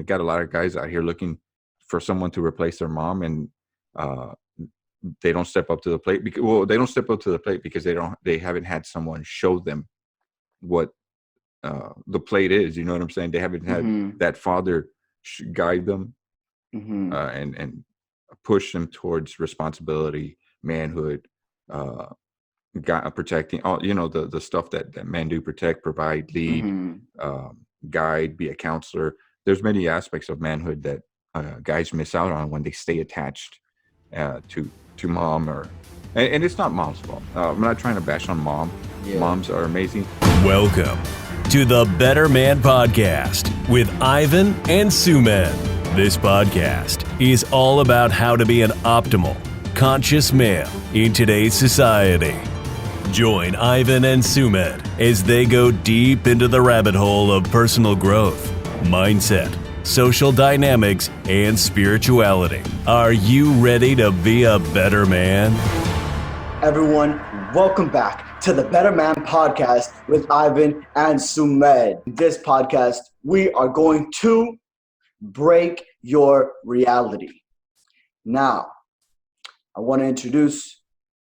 got a lot of guys out here looking for someone to replace their mom, and they don't step up to the plate because they don't step up to the plate because they haven't had someone show them what the plate is. You know what I'm saying? They haven't had that father guide them and push them towards responsibility, manhood, protecting all, the stuff that men do: protect, provide, lead, guide, be a counselor. There's many aspects of manhood that guys miss out on when they stay attached to mom, and it's not mom's fault. I'm not trying to bash on mom. Moms are amazing. Welcome to the Better Man Podcast with Ivan and Sumedh. This podcast is all about how to be an optimal, conscious male in today's society. Join Ivan and Sumedh as they go deep into the rabbit hole of personal growth, mindset, social dynamics, and spirituality. Are you ready to be a better man? Everyone, welcome back to the Better Man Podcast with Ivan and Sumedh. In this podcast, we are going to break your reality. Now, I want to introduce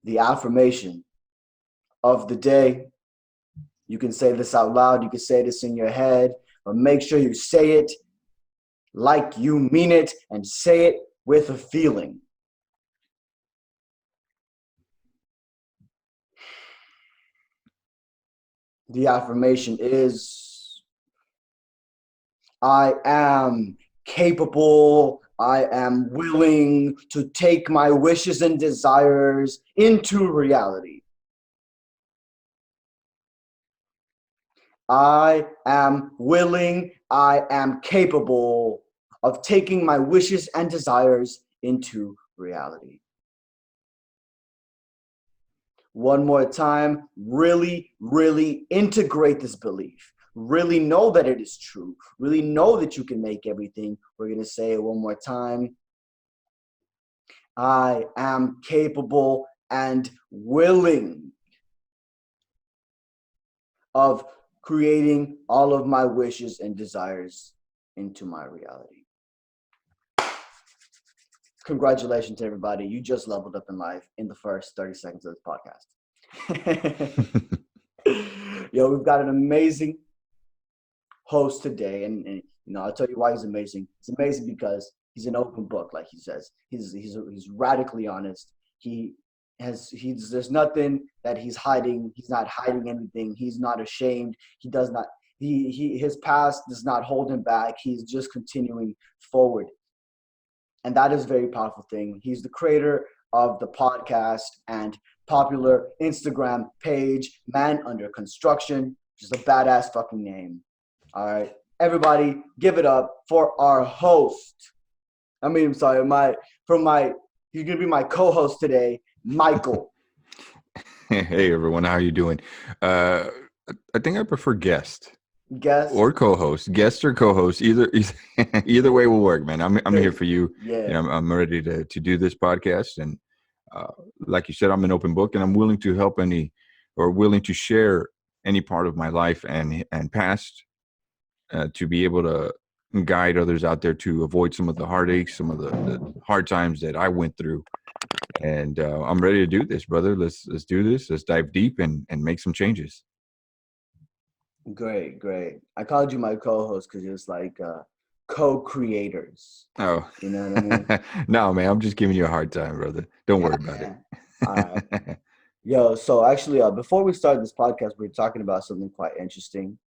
the affirmation of the day. You can say this out loud, you can say this in your head, but make sure you say it like you mean it and say it with a feeling. The affirmation is, I am capable, I am willing to take my wishes and desires into reality. I am willing, I am capable of taking my wishes and desires into reality. One more time, really, really integrate this belief. Really know that it is true. Really know that you can make everything. We're going to say it one more time. I am capable and willing of creating all of my wishes and desires into my reality. Congratulations, everybody. You just leveled up in life in the first 30 seconds of this podcast. Yo, we've got an amazing host today. And I'll tell you why he's amazing. It's amazing because he's an open book, like he says. He's radically honest. There's nothing that he's hiding. He's not hiding anything. He's not ashamed. His past does not hold him back. He's just continuing forward. And that is a very powerful thing. He's the creator of the podcast and popular Instagram page, Man Under Construction, which is a badass fucking name. All right. Everybody, give it up for our host. He's going to be my co-host today, Michael. Hey, everyone. How are you doing? I think I prefer guest. Guest or co-host, guest or co-host, either way will work, man. I'm here for you. Yeah. I'm ready to do this podcast, and like you said, I'm an open book, and I'm willing to help willing to share any part of my life and past to be able to guide others out there to avoid some of the heartaches, some of the hard times that I went through. And I'm ready to do this, brother. Let's do this. Let's dive deep and make some changes. Great. I called you my co-host because it's like co-creators. Oh, you know what I mean? No, man, I'm just giving you a hard time, brother. Don't worry about it. All right. Yo, so actually, before we start this podcast, we were talking about something quite interesting.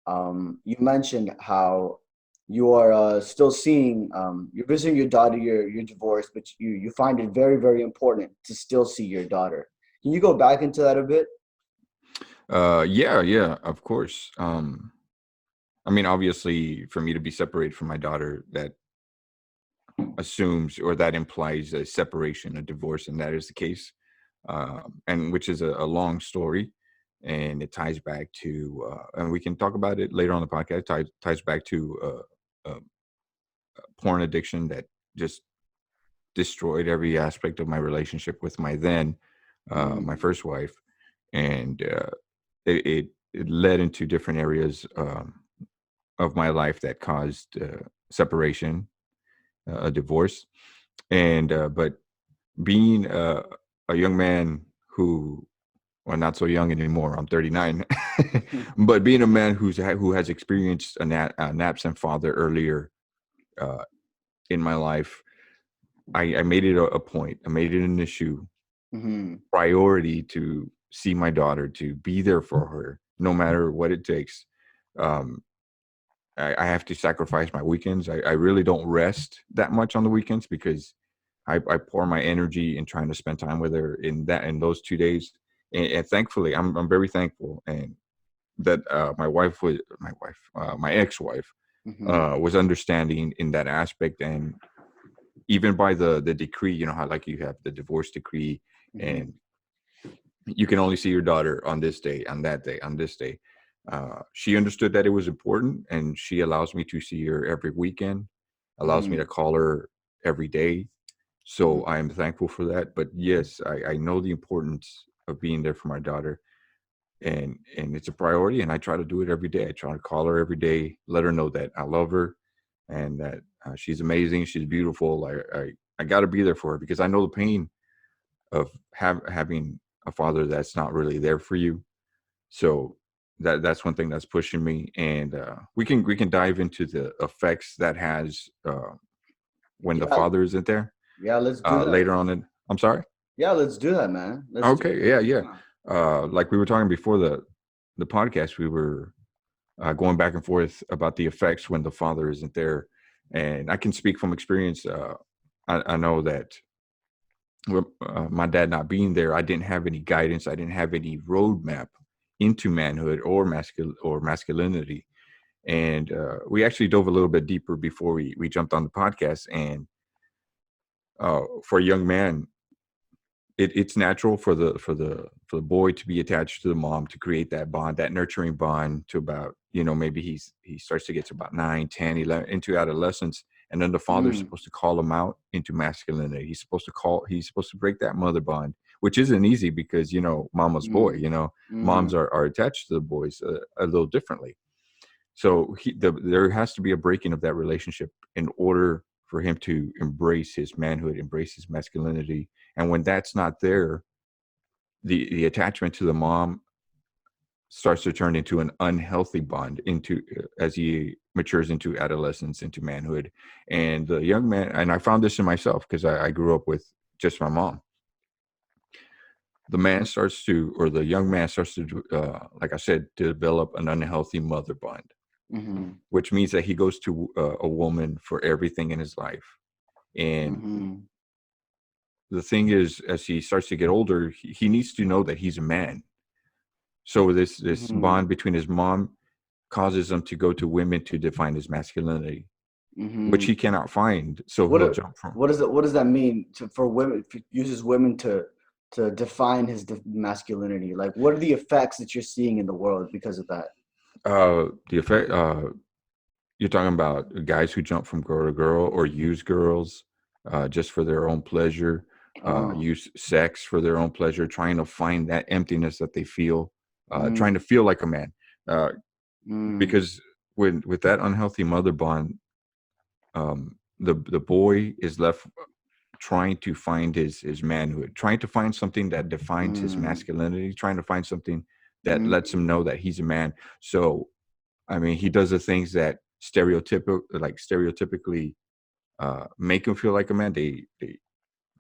You mentioned how you are still seeing, you're visiting your daughter, you're divorced, but you find it very, very important to still see your daughter. Can you go back into that a bit? Yeah, of course. Obviously, for me to be separated from my daughter, that assumes or that implies a separation, a divorce, and that is the case. And which is a long story, and it ties back to, and we can talk about it later on the podcast. Ties back to porn addiction that just destroyed every aspect of my relationship with my my first wife, and it led into different areas of my life that caused separation, a divorce, and but being a young man who, well, not so young anymore. I'm 39, but being a man who has experienced an absent father earlier uh, in my life, I made it a point. I made it an issue, Mm-hmm. priority to see my daughter, to be there for her, no matter what it takes. Um, I have to sacrifice my weekends. I really don't rest that much on the weekends because I pour my energy in trying to spend time with her in those 2 days. And thankfully, I'm very thankful and that my ex-wife Mm-hmm. was understanding in that aspect. And even by the decree, you know how like you have the divorce decree, Mm-hmm. and you can only see your daughter on this day, on that day, on this day. She understood that it was important, and she allows me to see her every weekend, allows me Mm-hmm. to call her every day. Mm-hmm. So I am thankful for that. But yes, I know the importance of being there for my daughter, and it's a priority. And I try to do it every day. I try to call her every day, let her know that I love her, and that she's amazing, she's beautiful. I got to be there for her because I know the pain of having a father that's not really there for you. So that's one thing that's pushing me, and we can dive into the effects that has when the Yeah, father isn't there yeah, let's do that. later on. I'm sorry. Yeah, let's do that, man. Let's do Okay, it. yeah, yeah. Like we were talking before the podcast, we were going back and forth about the effects when the father isn't there, and I can speak from experience. I know that with my dad not being there, I didn't have any guidance. I didn't have any roadmap into manhood or masculinity. And we actually dove a little bit deeper before we jumped on the podcast. And for a young man, it's natural for the boy to be attached to the mom, to create that bond, that nurturing bond, to about, maybe he starts to get to about 9, 10, 11, into adolescence, and then the father's Mm, supposed to call him out into masculinity. He's supposed to break that mother bond, which isn't easy because mama's boy, mm, moms mm, are attached to the boys a little differently. So there has to be a breaking of that relationship in order for him to embrace his manhood, embrace his masculinity. And when that's not there, the attachment to the mom starts to turn into an unhealthy bond into as he matures into adolescence, into manhood. And the young man, and I found this in myself because I grew up with just my mom. The young man starts to, like I said, develop an unhealthy mother bond, mm, which means that he goes to a woman for everything in his life. And mm, the thing is, as he starts to get older, he needs to know that he's a man. So this mm, bond between his mom causes him to go to women to define his masculinity, which mm. he cannot find. So What he'll do- jump from. what does that mean for women? If it uses women to define his masculinity. Like, what are the effects that you're seeing in the world because of that? The effect. You're talking about guys who jump from girl to girl or use girls just for their own pleasure, Oh, use sex for their own pleasure, trying to find that emptiness that they feel, trying mm, to feel like a man. Uh, mm, because with that unhealthy mother bond, the boy is left trying to find his manhood, trying to find something that defines his mm, masculinity, trying to find something that mm, lets him know that he's a man. So I mean, he does the things that stereotypically make him feel like a man. They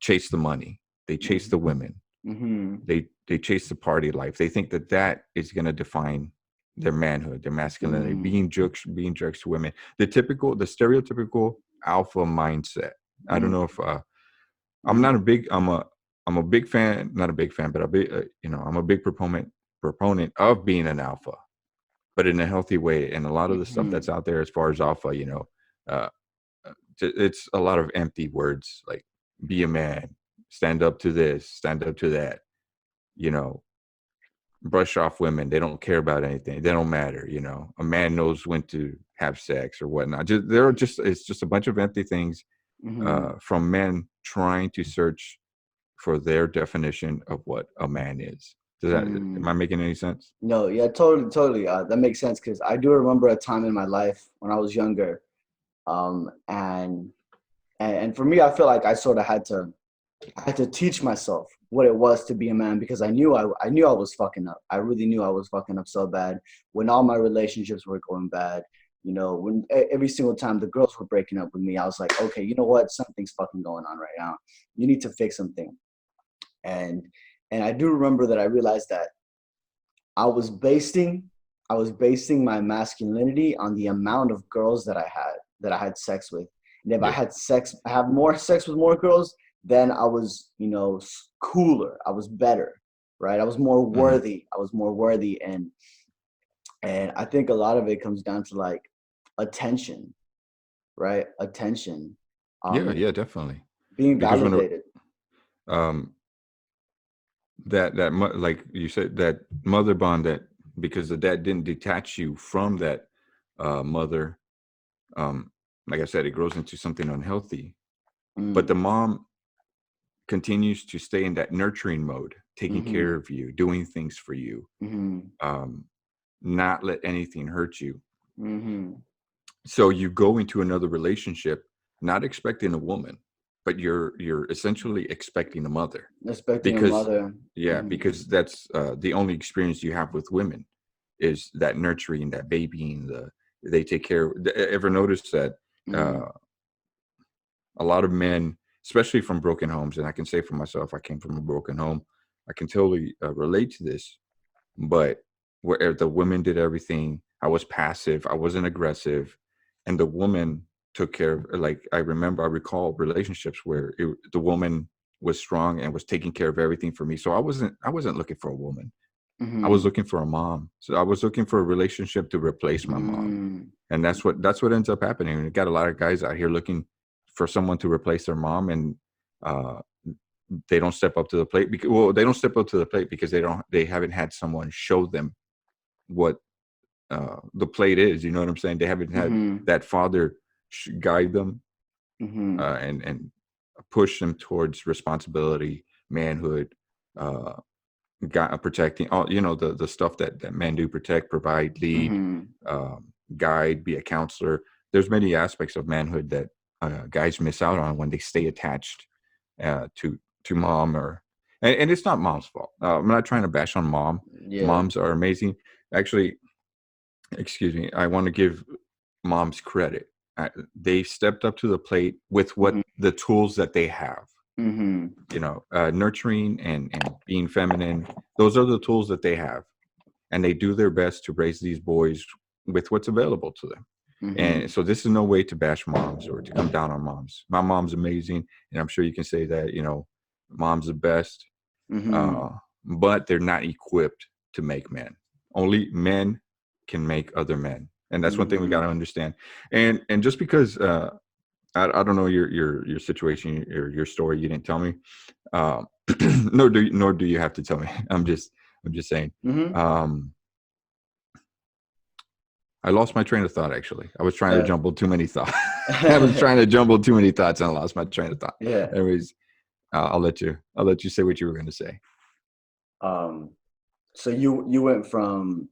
chase the money, they chase the women, mm, they chase the party life. They think that that is going to define their manhood, their masculinity, mm, being jerks to women. The stereotypical alpha mindset. I don't mm, know if I'm mm, not a big I'm a big fan, not a big fan, but I'm a big proponent of being an alpha, but in a healthy way. And a lot of the stuff mm, that's out there as far as alpha, uh, it's a lot of empty words like be a man, stand up to this, stand up to that, you know, brush off women. They don't care about anything. They don't matter. A man knows when to have sex or whatnot. It's just a bunch of empty things mm. from men trying to search for their definition of what a man is. Am Mm. I making any sense? No, yeah, totally, totally. That makes sense because I do remember a time in my life when I was younger. And for me, I feel like I sort of had to teach myself what it was to be a man, because I knew I was fucking up. I really knew I was fucking up so bad when all my relationships were going bad. When every single time the girls were breaking up with me, I was like, okay, you know what? Something's fucking going on right now. You need to fix something. And I do remember that I realized that I was basing my masculinity on the amount of girls that I had sex with. And if I Yeah. had have more sex with more girls, then I was, cooler. I was better, right? I was more Hmm. worthy. And I think a lot of it comes down to like attention, right? Attention, Yeah, um, yeah, definitely. being Because validated. um, like you said, that mother bond, that because the dad didn't detach you from that mother, um, like I said, it grows into something unhealthy. But the Mm, mom continues to stay in that nurturing mode, taking care mm-hmm, of you, doing things for you, mm-hmm, um, not let anything hurt you. mm-hmm. So you go into another relationship not expecting a woman, but you're essentially expecting a mother, Expecting a because mother. yeah, Mm-hmm, because that's the only experience you have with women, is that nurturing, that babying, they take care. Ever notice that mm-hmm, uh, a lot of men, especially from broken homes, and I can say for myself, I came from a broken home. I can totally relate to this, but where the women did everything, I was passive, I wasn't aggressive, and the woman took care of. Like I recall relationships where the woman was strong and was taking care of everything for me. So I wasn't looking for a woman. I was mm-hmm, looking for a mom. So I was looking for a relationship to replace my mom, mm-hmm. and that's what ends up happening. We got a lot of guys out here looking for someone to replace their mom, and uh, they don't step up to the plate because, well, they don't step up to the plate because they haven't had someone show them what the plate is. You know what I'm saying? They haven't had Mhm, that father guide them mhm, and push them towards responsibility, manhood, uh, protecting all, the stuff that men do: protect, provide, lead, mhm, guide, be a counselor. There's many aspects of manhood that guys miss out on when they stay attached to mom, and it's not mom's fault. I'm not trying to bash on mom. yeah, Moms are amazing. Actually, excuse me, I want to give moms credit. They stepped up to the plate with what mhm, the tools that they have. mhm, Nurturing and being feminine. Those are the tools that they have, and they do their best to raise these boys with what's available to them. And mhm, so this is no way to bash moms or to come down on moms. My mom's amazing, and I'm sure you can say that. Mom's the best, mhm, uh, but they're not equipped to make men. Only men can make other men, and that's one thing we got to mhm. understand. And just because I don't know your situation or your story, you didn't tell me. Um, nor do you have to tell me. I'm just saying. Mhm. Um, I lost my train of thought. Actually, I was trying to Uh, jumble too many thoughts. I was trying to jumble too many thoughts, and I lost my train of thought. yeah. Anyways, I'll let you say what you were going to say. Um, so you went from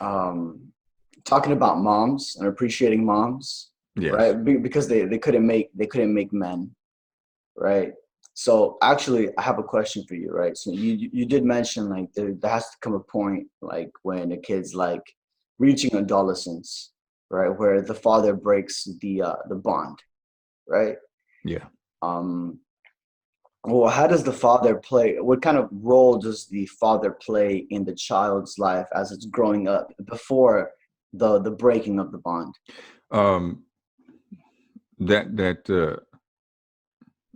um talking about moms and appreciating moms, right? Yes. Because they couldn't make men, right? So actually, I have a question for you, right? So you did mention like there has to come a point like when a kid's like reaching adolescence, right, where the father breaks the bond, right? Yeah. Um, well, how does the father play? What kind of role does the father play in the child's life as it's growing up before the breaking of the bond? Um,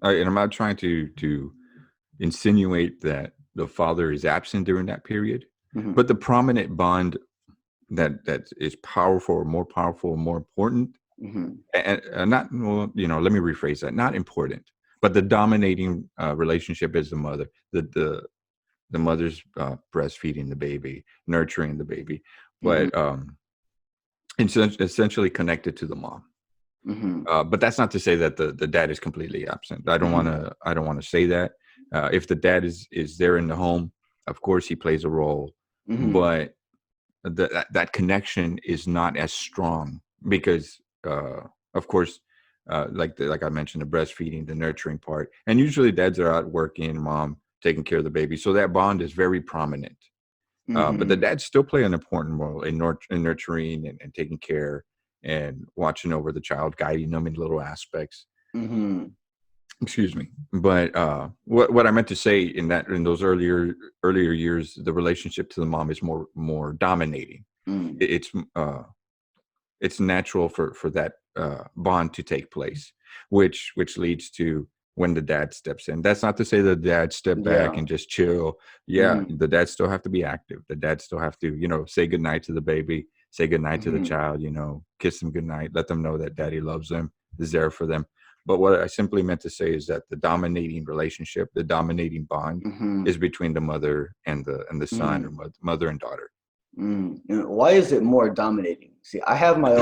and I'm not trying to insinuate that the father is absent during that period, Hmm. but the prominent bond that is powerful, or more powerful, or more important, Hmm. and not, well, let me rephrase that: not important, but the dominating relationship is the mother. The mother's breastfeeding the baby, nurturing the baby, Hmm. but it's essentially connected to the mom. Hmm. But that's not to say that the dad is completely absent. Hmm. I don't want to say that. If the dad is there in the home, of course he plays a role, Hmm. but that connection is not as strong because, of course, like I mentioned, the breastfeeding, the nurturing part, and usually dads are out working, mom taking care of the baby, so that bond is very prominent. But the Mm-hmm. dads still play an important role in nurturing and taking care and watching over the child, guiding them in little aspects. Mm-hmm. Excuse me. But what I meant to say in those earlier years, the relationship to the mom is more dominating. Mm. It, it's uh, it's natural for that bond to take place, which leads to when the dad steps in. That's not to say the dad step back Yeah. and just chill. Yeah, Mm. the dads still have to be active. The dads still have to, say goodnight to the baby, say goodnight to the Mm-hmm. child, kiss them goodnight, let them know that daddy loves them, is there for them. But what I simply meant to say is that the dominating relationship, the dominating bond Mm-hmm. is between the mother and the son, or Mm. mother and daughter. Mm. And why is it more dominating? See, I have my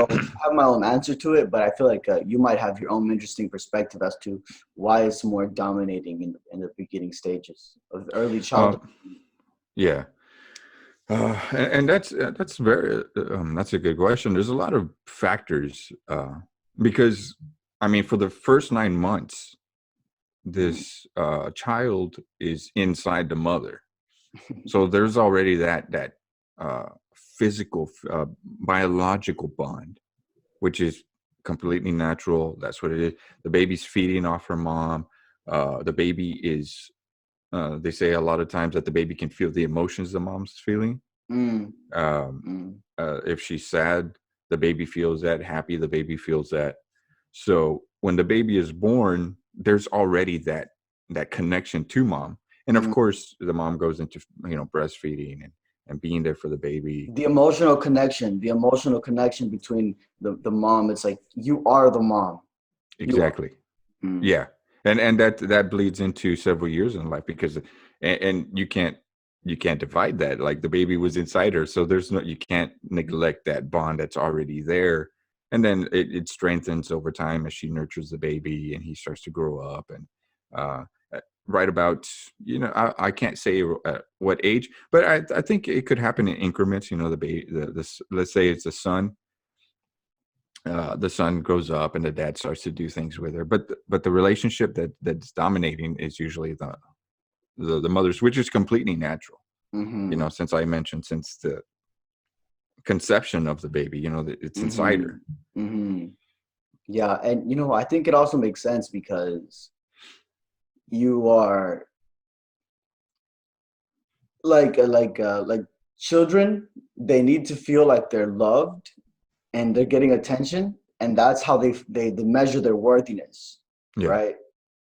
own answer to it, but I feel like you might have your own interesting perspective as to why it's more dominating in the beginning stages of early Uh, childhood. yeah. And that's a good question. There's a lot of factors because I mean, for the first 9 months, Mm. this child is inside the mother, so there's already that physical, biological bond, which is completely natural. That's what it is. The baby's feeding off her mom. The baby is. They say a lot of times that the baby can feel the emotions the mom's feeling. Mm. Um, Mm. if she's sad, the baby feels that. Happy, the baby feels that. So when the baby is born, there's already that connection to mom, and of Mm. course, the mom goes into breastfeeding and being there for the baby. The emotional connection between the mom. It's like you are the mom. You are. Exactly. Mm. Yeah, and that bleeds into several years in life because, and you can't divide that. Like the baby was inside her, so you can't neglect that bond that's already there, and then it strengthens over time as she nurtures the baby and he starts to grow up. And uh, right about, I can't say what age, but I think it could happen in increments. The baby, let's say it's a son. The son grows up and the dad starts to do things with her, but the relationship that's dominating is usually the mother's, which is completely natural. Mm-hmm. Since I mentioned, since the conception of the baby, that it's inside Mm-hmm. her. Mm-hmm. Yeah, and I think it also makes sense because you are like children. They need to feel like they're loved and they're getting attention, and that's how they measure their worthiness, Yeah, right?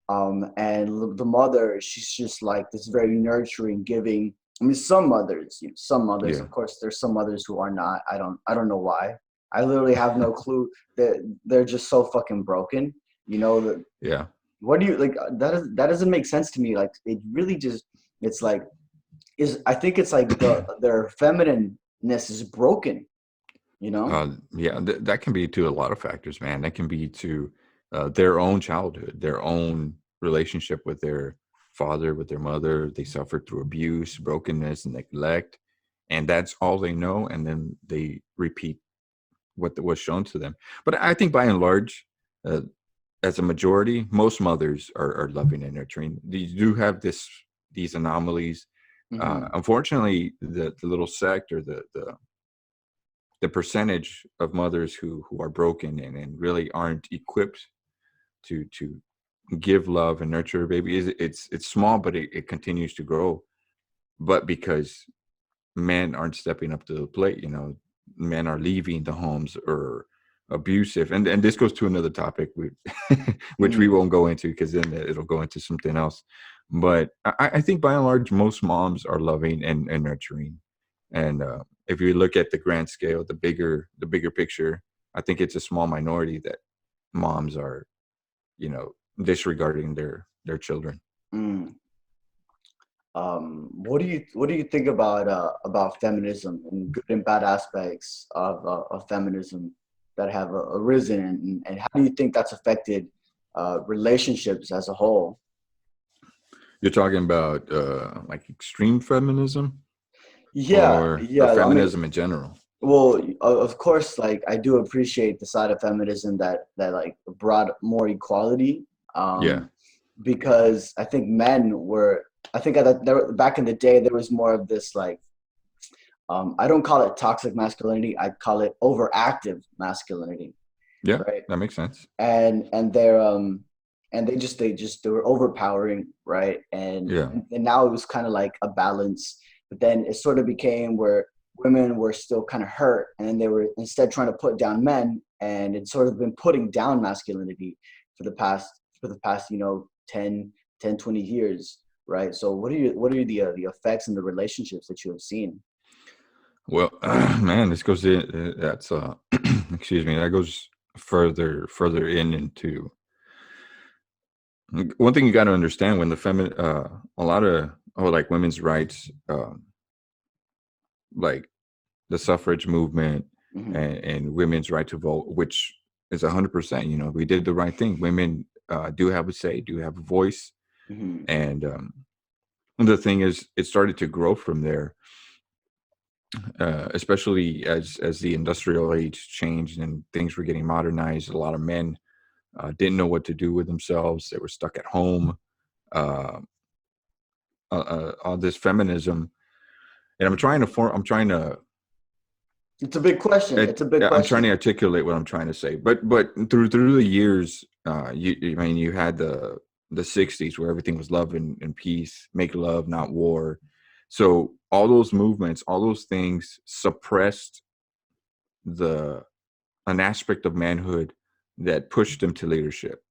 And the mother, she's just like this very nurturing, giving. I mean, some mothers, yeah, of course, there's some mothers who are not. I don't know why. I literally have no clue that they're just so fucking broken. That. yeah. What do you like? That doesn't make sense to me. Like it really just. It's like I think it's like their feminineness is broken. You know. Yeah, that can be to a lot of factors, man. That can be to their own childhood, their own relationship with their father, with their mother. They suffered through abuse, brokenness, and neglect, and that's all they know. And then they repeat what was shown to them. But I think by and large, uh, as a majority, most mothers are loving and nurturing. You do have these anomalies. Mm-hmm. Unfortunately, the little sect, or the percentage of mothers who are broken and really aren't equipped to give love and nurture a baby, it's small, but it continues to grow. But because men aren't stepping up to the plate, men are leaving the homes, or abusive, and this goes to another topic, which we Mm-hmm. won't go into because then it'll go into something else. But I think by and large, most moms are loving and nurturing. And if you look at the grand scale, the bigger picture, I think it's a small minority that moms are, disregarding their children. Mm. What do you think about feminism and good and bad aspects of feminism that have arisen, and how do you think that's affected relationships as a whole? You're talking about like extreme feminism? Yeah, or yeah. I mean, feminism in general. well, of course, like I do appreciate the side of feminism that like brought more equality. Yeah. Because I think men were. I think back in the day there was more of this like I don't call it toxic masculinity. I call it overactive masculinity, Yeah, right? that makes sense. And and they were overpowering, right? Yeah. And now it was kind of like a balance, but then it sort of became where women were still kind of hurt, and then they were instead trying to put down men, and it's sort of been putting down masculinity for the past 20 years, right? So what are the effects and the relationships that you have seen? Well, man, this goes in. That's excuse me. That goes further in into one thing you got to understand when the a lot of like women's rights, like the suffrage movement Hmm. and women's right to vote, which is 100%. We did the right thing. Women do have a say, do have a voice, Hmm. and the thing is, it started to grow from there, especially as the industrial age changed and things were getting modernized. A lot of men didn't know what to do with themselves. They were stuck at home. Uh, all this feminism, and I'm trying to It's a big question. It's a big I'm trying to question. articulate what I'm trying to say. But through the years, I mean, you had the '60s where everything was love and peace, make love, not war. So all those movements, all those things suppressed the an aspect of manhood that pushed them to leadership.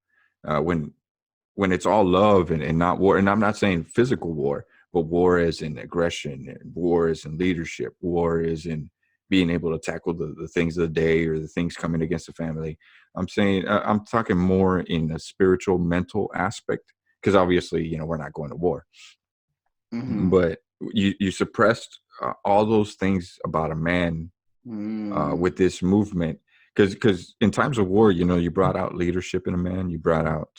When it's all love and not war, and I'm not saying physical war, but war is in aggression, and war is in leadership, war is in being able to tackle the things of the day or the things coming against the family. I'm saying I'm talking more in a spiritual, mental aspect, because obviously, we're not going to war, Hmm. but you suppressed all those things about a man Mm. with this movement, because in times of war, you brought out leadership in a man, you brought out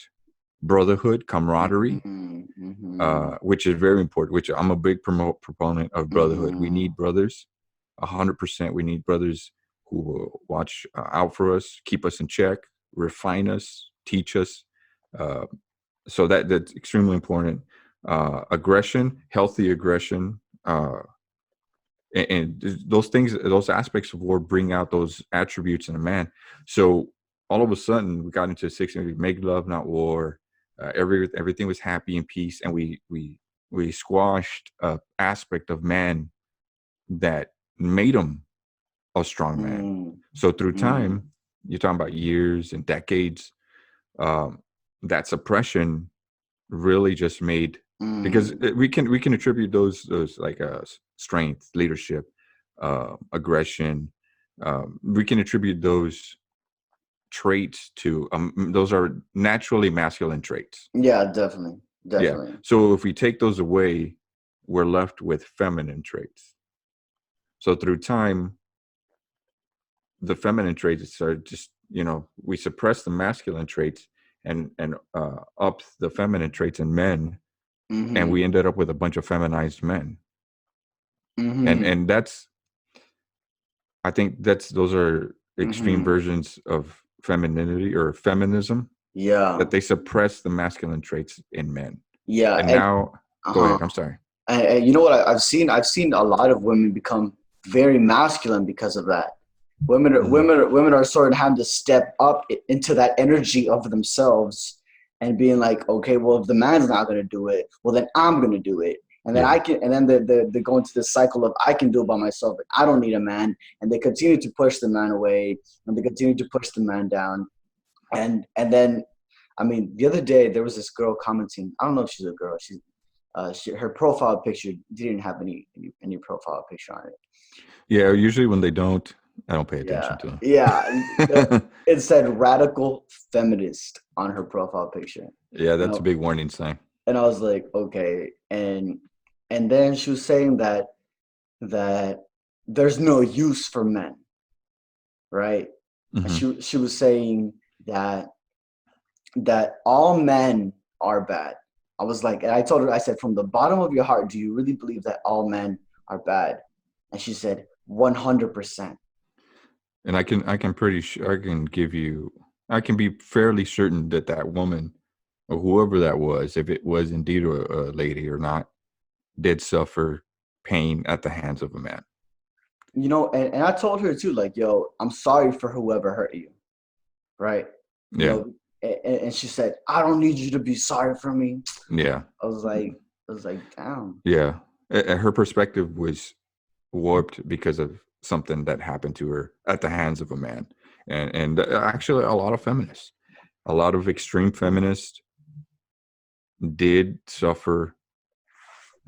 brotherhood, camaraderie, Mhm, mhm, which is very important. Which I'm a big proponent of brotherhood. We mhm, need brothers, 100%. We need brothers who will watch out for us, keep us in check, refine us, teach us. Uh, so that's extremely important. Aggression, healthy aggression, and those things, those aspects of war bring out those attributes in a man. So all of a sudden, we got into the '60s. We make love, not war. Everything was happy and peace, and we squashed a aspect of man that made him a strong man. mm, So through mm, time, you're talking about years and decades. Um, that suppression really just made, because mm. we can attribute those like strength, leadership, aggression. We can attribute those traits to those are naturally masculine traits. Yeah, definitely, Yeah. definitely. So if we take those away, we're left with feminine traits. So through time, the feminine traits are just, we suppress the masculine traits and up the feminine traits in men, and we Mhm, ended up with a bunch of feminized men. and mhm, and that's I think those are extreme mhm. versions of femininity or feminism, Yeah, that they suppress the masculine traits in men. yeah, And and now, go uh-huh. ahead, I'm sorry. And you know what I've seen? I've seen a lot of women become very masculine because of that. Mhm. Women are sort of having to step up into that energy of themselves and being like, okay, well, if the man's not going to do it, well, then I'm going to do it. And then Yeah. I can, and then they go into this cycle of I can do it by myself. And I don't need a man. And they continue to push the man away, and they continue to push the man down. And then, I mean, the other day there was this girl commenting. I don't know if she's a girl. Her profile picture didn't have any profile picture on it. Yeah, usually when they don't, I don't pay Yeah, attention to yeah. them. It said radical feminist on her profile picture, Yeah, and that's a big warning sign. I was like, okay. And then she was saying that there's no use for men, right? And Hmm. she was saying that all men are bad. I was like, and I told her, I said, from the bottom of your heart, do you really believe that all men are bad? And she said, 100%. And I can pretty sure I can be fairly certain that that woman or whoever that was, if it was indeed a lady or not, did suffer pain at the hands of a man. You know, and I told her too, like, yo, I'm sorry for whoever hurt you, right? You Yeah. know, and she said, I don't need you to be sorry for me. Yeah. I was like, damn. Yeah. Her perspective was warped because of something that happened to her at the hands of a man. And actually a lot of feminists, a lot of extreme feminists did suffer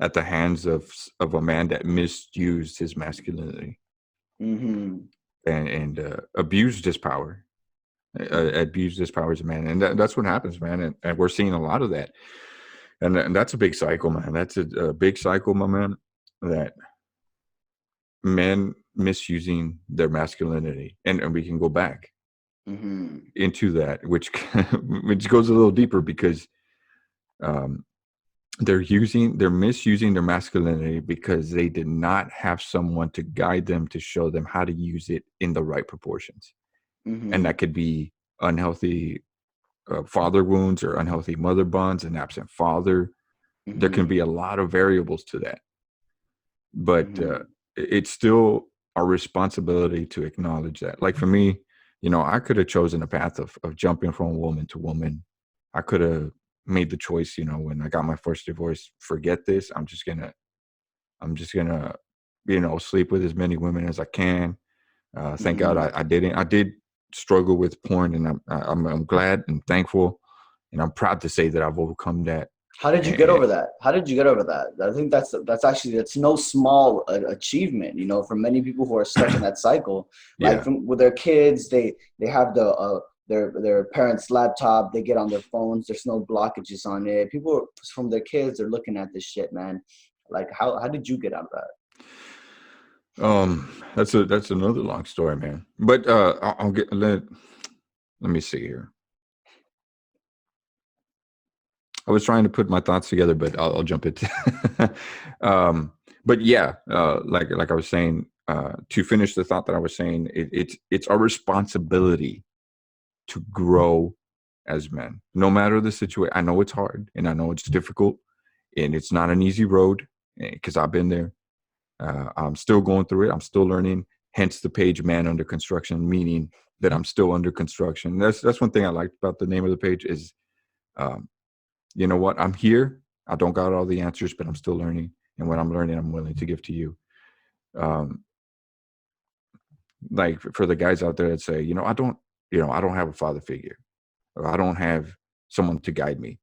at the hands of a man that misused his masculinity Mm-hmm. and abused his power, abused his power as a man. And that's what happens, man. And we're seeing a lot of that. And that's a big cycle, man. That's a big cycle, my man, that men misusing their masculinity. And we can go back Mm-hmm. into that, which which goes a little deeper because um, they're misusing their masculinity because they did not have someone to guide them to show them how to use it in the right proportions. And Mm-hmm. that could be unhealthy father wounds or unhealthy mother bonds, an absent father. There can Mm-hmm. be a lot of variables to that, but Mm-hmm. it's still our responsibility to acknowledge that. Like for me, I could have chosen a path of jumping from woman to woman. I could have made the choice, when I got my first divorce, forget this. I'm just gonna, sleep with as many women as I can. Thank God Mm-hmm. I didn't. I did struggle with porn, and I'm glad and thankful, and I'm proud to say that I've overcome that. How did you get And over that? How did you get over that? I think that's no small achievement, you know, for many people who are stuck in that cycle. Like yeah, from with their kids, they have their parents' laptop, they get on their phones, there's no blockages on it. People from their kids are looking at this shit, man. Like how did you get out of that? that's another long story, man. But I'll get let me see here. I was trying to put my thoughts together, but I'll jump into. But yeah, like I was saying, to finish the thought that I was saying, it's our responsibility to grow as men, no matter the situation. I know it's hard, and I know it's difficult, and it's not an easy road because I've been there. I'm still going through it. I'm still learning. Hence the page "Man Under Construction," meaning that I'm still under construction. That's one thing I liked about the name of the page is. Um, you know what? I'm here. I don't got all the answers, but I'm still learning. And what I'm learning, I'm willing to give to you. Um, like for the guys out there that say, I don't have a father figure, or I don't have someone to guide me.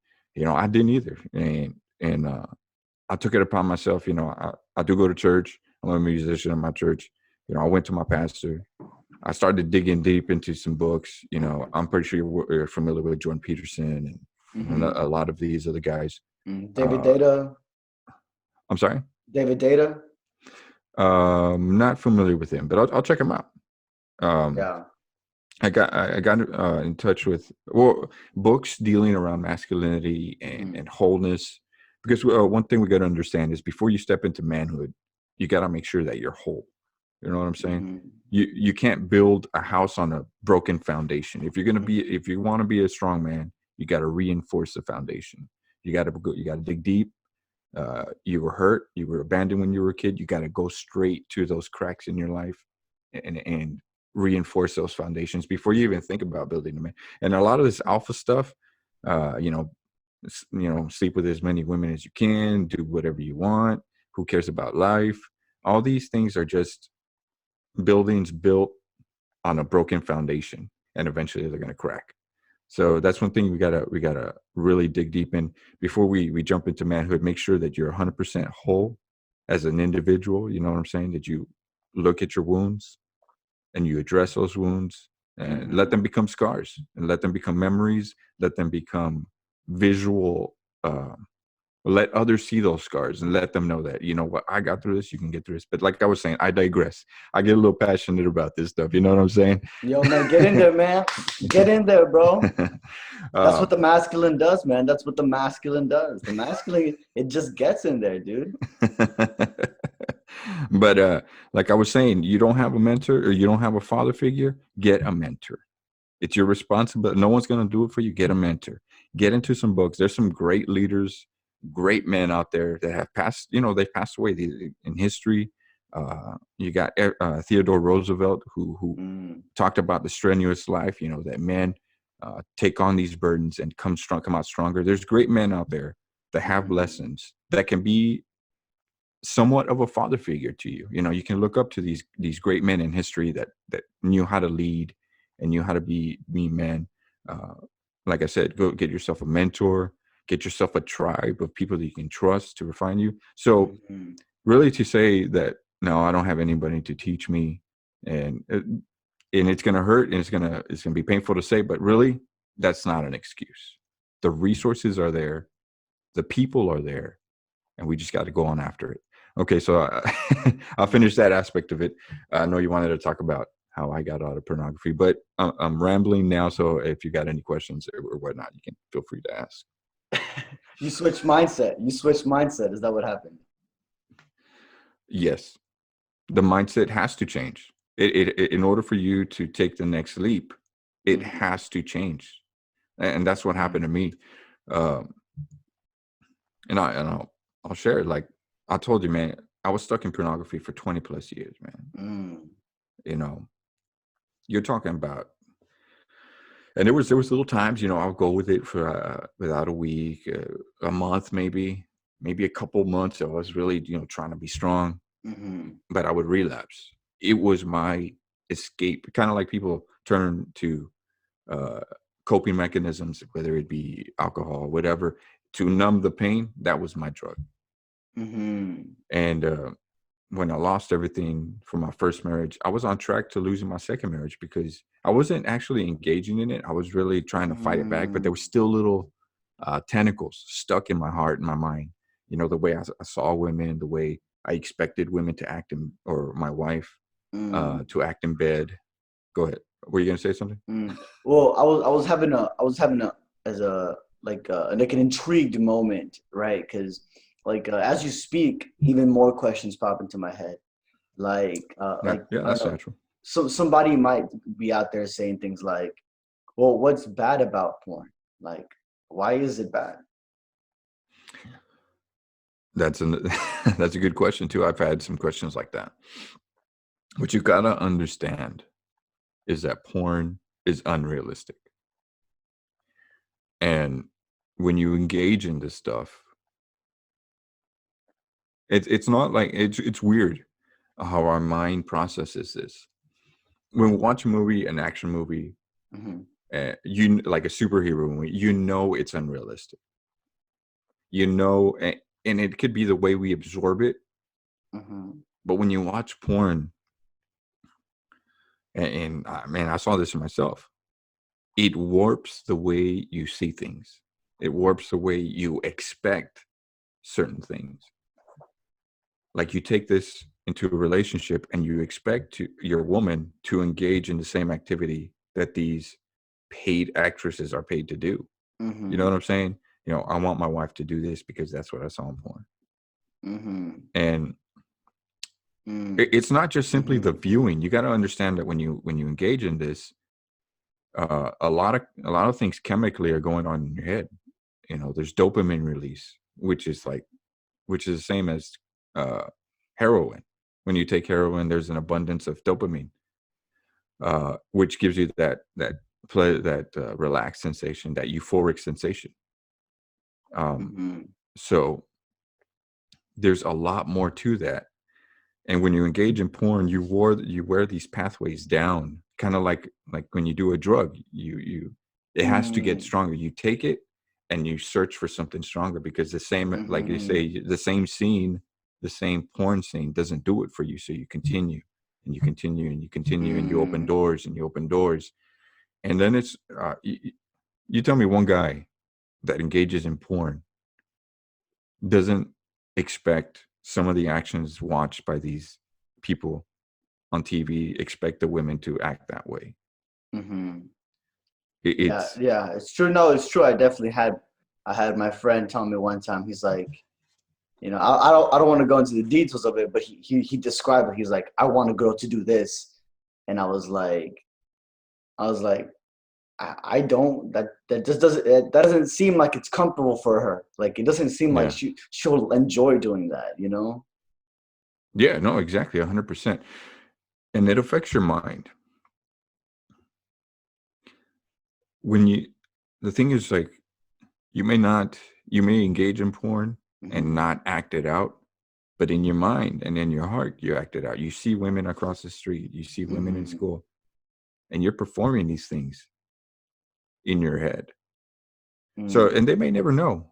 I didn't either. And I took it upon myself. I do go to church. I'm a musician in my church. I went to my pastor. I started digging deep into some books. I'm pretty sure you're familiar with Jordan Peterson and Mm-hmm. a lot of these other guys. David Uh, Data, I'm sorry. David Data. Not familiar with him, but I'll check him out. Um, Yeah. I got in touch with books dealing around masculinity Mm-hmm. and wholeness, because one thing we got to understand is before you step into manhood, you got to make sure that you're whole. You know what I'm saying? Mm-hmm. You can't build a house on a broken foundation. If you want to be a strong man, you got to reinforce the foundation. You got to dig deep. You were hurt, you were abandoned when you were a kid. You got to go straight to those cracks in your life and reinforce those foundations before you even think about building a man. And a lot of this alpha stuff, uh, you know, sleep with as many women as you can, do whatever you want. Who cares about life? All these things are just buildings built on a broken foundation, and eventually they're going to crack. So that's one thing we gotta really dig deep in before we jump into manhood. Make sure that you're 100% whole as an individual. You know what I'm saying? That you look at your wounds and you address those wounds and let Mm-hmm. them become scars and let them become memories. Let them become visual. Let others see those scars and let them know that, what, I got through this, you can get through this. But like I was saying, I digress. I get a little passionate about this stuff. You know what I'm saying? Yo, man, get in there, man. Get in there, bro. That's uh, what the masculine does, man. That's what the masculine does. The masculine, it just gets in there, dude. But like I was saying, you don't have a mentor or you don't have a father figure, get a mentor. It's your responsibility. No one's going to do it for you. Get a mentor. Get into some books. There's some great leaders, great men out there that have passed, they've passed away in history. You got Theodore Roosevelt, who Mm, talked about the strenuous life, that men take on these burdens and come out stronger. There's great men out there that have mhm, lessons that can be somewhat of a father figure to you. You can look up to these great men in history that knew how to lead and knew how to be men. Uh, like I said, go get yourself a mentor, get yourself a tribe of people that you can trust to refine you. So mhm, really, to say that no, I don't have anybody to teach me, and it's going to hurt, and it's gonna be painful to say, but really, that's not an excuse. The resources are there, the people are there, and we just got to go on after it. Okay, so I'll mhm. finish that aspect of it. I know you wanted to talk about how I got out of pornography, but I'm rambling now. So if you got any questions or whatnot, you can feel free to ask. You switched mindset. You switched mindset. Is that what happened? Yes, the mindset has to change. In order for you to take the next leap, it Mhm, has to change, and that's what happened to mhm, me. Um, I'll share it. Like I told you, man, I was stuck in pornography for 20 plus years, man. mm, You know, you're talking about, and there was little times, I'll go with it for without a week, a month, maybe a couple months. I was really, trying to be strong, mhm, but I would relapse. It was my escape, kind of like people turn to uh, coping mechanisms, whether it be alcohol, whatever, to numb the pain. That was my drug. mhm, And when I lost everything from my first marriage, I was on track to losing my second marriage because I wasn't actually engaging in it. I was really trying to fight it back, but there mm, was still little tentacles stuck in my heart and my mind. The way I saw women, the way I expected women to act or my wife mm, to act in bed. Go ahead. Were you going to say something? mm. Well, I was having a as a like an intrigued moment, right? Because as you speak, even more questions pop into my head. Yeah, yeah, I don't that's know. natural. So somebody might be out there saying things like, "Well, what's bad about porn? Like, why is it bad?" That's an that's a good question too. I've had some questions like that. What you gotta understand is that porn is unrealistic. And when you engage in this stuff, it's not like it's weird how our mind processes this. When we watch a movie, an action movie, Mm-hmm. like a superhero movie, it's unrealistic. And it could be the way we absorb it. Mm-hmm. But when you watch porn, man, I saw this in myself. It warps the way you see things. It warps the way you expect certain things. Like you take this into a relationship and you expect your woman to engage in the same activity that these paid actresses are paid to do. You know Mm-hmm. what I'm saying? I want my wife to do this because that's what I saw in porn. Mm-hmm. And Mm-hmm. it's not just simply the Mm-hmm. viewing. You got to understand that when you engage in this, a lot of things chemically are going on in your head. There's dopamine release, which is the same as uh, heroin. When you take heroin, there's an abundance of dopamine, which gives you that play, that relaxed sensation, that euphoric sensation. Um, Mm-hmm. so there's a lot more to that. And when you engage in porn, you wear these pathways down, kind of like when you do a drug. It has to get Mm-hmm. stronger. You take it and you search for something stronger because the same, like you Mm-hmm. say, the same scene, the same porn scene doesn't do it for you. So you continue and you continue and you continue and you open Mm-hmm. doors and you open doors. And then you tell me one guy that engages in porn doesn't expect some of the actions watched by these people on TV, expect the women to act that way. Mm-hmm. It, Yeah, it's yeah, it's true. No, it's true. I had my friend tell me one time. He's like, I don't want to go into the details of it, but he described it. He's like, I want a girl to do this, and I was like, I don't. That just doesn't. That doesn't seem like it's comfortable for her. Like it doesn't seem like Yeah. she'll enjoy doing that. Yeah, no, exactly, 100%. And it affects your mind. When the thing is, like, you may engage in porn and Mm-hmm. not act it out, but in your mind and in your heart, you act it out. You see women across the street, you see women in Mm-hmm. school, and you're performing these things in your head. So, Mm-hmm. and they may never know,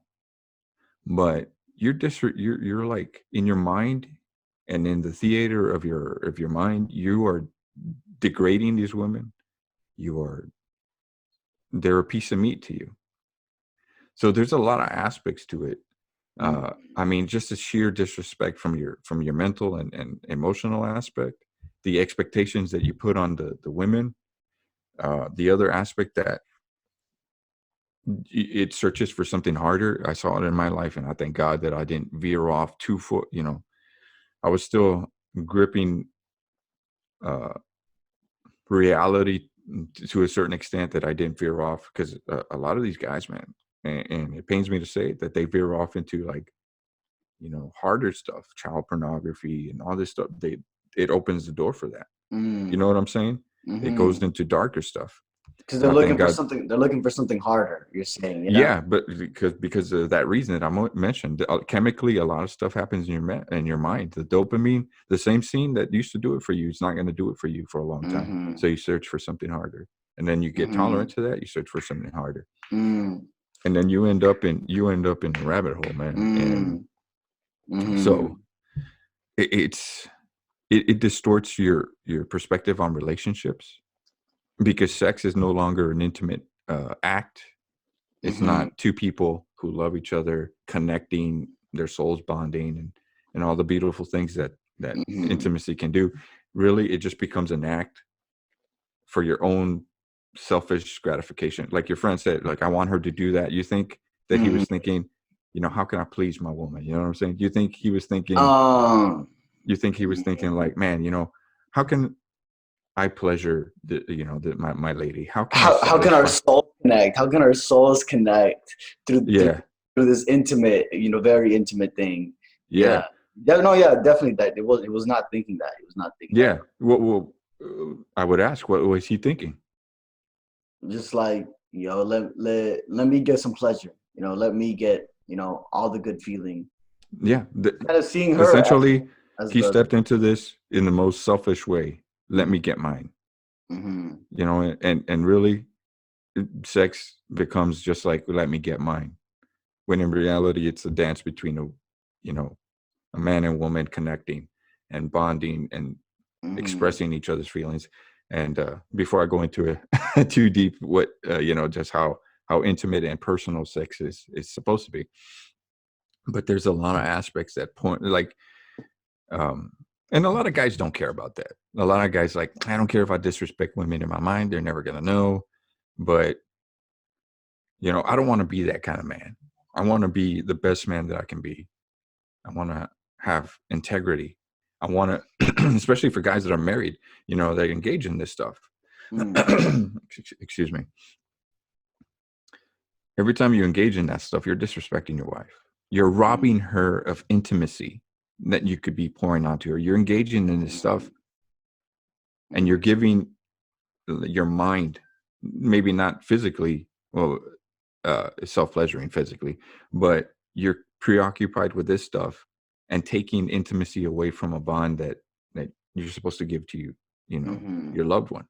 but you're like in your mind and in the theater of your mind, you are degrading these women. You are They're a piece of meat to you. So there's a lot of aspects to it. I mean, just the sheer disrespect from your mental and emotional aspect, the expectations that you put on the women, the other aspect that it searches for something harder. I saw it in my life, and I thank God that I didn't veer off too far. I was still gripping uh, reality to a certain extent that I didn't veer off, because a lot of these guys, man, and it pains me to say that they veer off into, like, harder stuff, child pornography and all this stuff. It opens the door for that. You know what I'm saying? It goes Mm-hmm. into darker stuff. Because And they're I thank looking for God. something. They're looking for something harder. You're saying, yeah. Yeah, but because of that reason that I mentioned, chemically, a lot of stuff happens in your mind. The dopamine, the same scene that used to do it for you, it's not going to do it for you for a long time. Mm-hmm. So you search for something harder, and then you get Mm-hmm. tolerant to that. You search for something harder, Mm-hmm. and then you end up in a rabbit hole, man. And Mm-hmm. so it's it distorts your perspective on relationships, because sex is no longer an intimate act. It's Mm-hmm. not two people who love each other connecting, their souls bonding, and all the beautiful things that Mm-hmm. intimacy can do. Really, it just becomes an act for your own selfish gratification. Like your friend said, like, I want her to do that. You think that he was Mm-hmm. thinking, how can I please my woman? You know what I'm saying? Um. You think he was thinking like, man, how can I pleasure my lady? How can I How can our satisfy? souls connect? How can our souls connect through Yeah, this intimate, very intimate thing? Yeah. yeah, No, yeah, definitely that. It was not thinking that. It was not thinking that. yeah. I would ask, what was he thinking? Just like, let me get some pleasure. Let me get, all the good feeling. Yeah, Kind of seeing her essentially, as he the stepped into this in the most selfish way. Let me get mine, mm-hmm, and really, sex becomes just like, let me get mine. When in reality, it's a dance between a man and woman connecting and bonding and mm-hmm, expressing each other's feelings. And before I go into it too deep, what just how intimate and personal sex is supposed to be, but there's a lot of aspects that point, like, um, and a lot of guys don't care about that. A lot of guys, like, I don't care if I disrespect women in my mind; they're never gonna know. But I don't want to be that kind of man. I want to be the best man that I can be. I want to have integrity. I want to, especially for guys that are married, that engage in this stuff. mm, Excuse me. Every time you engage in that stuff, you're disrespecting your wife. You're robbing her of intimacy that you could be pouring onto her. You're engaging in this stuff, and you're giving your mind, maybe not physically, well, self-pleasuring physically, but you're preoccupied with this stuff and taking intimacy away from a bond that you're supposed to give to mm-hmm, your loved one.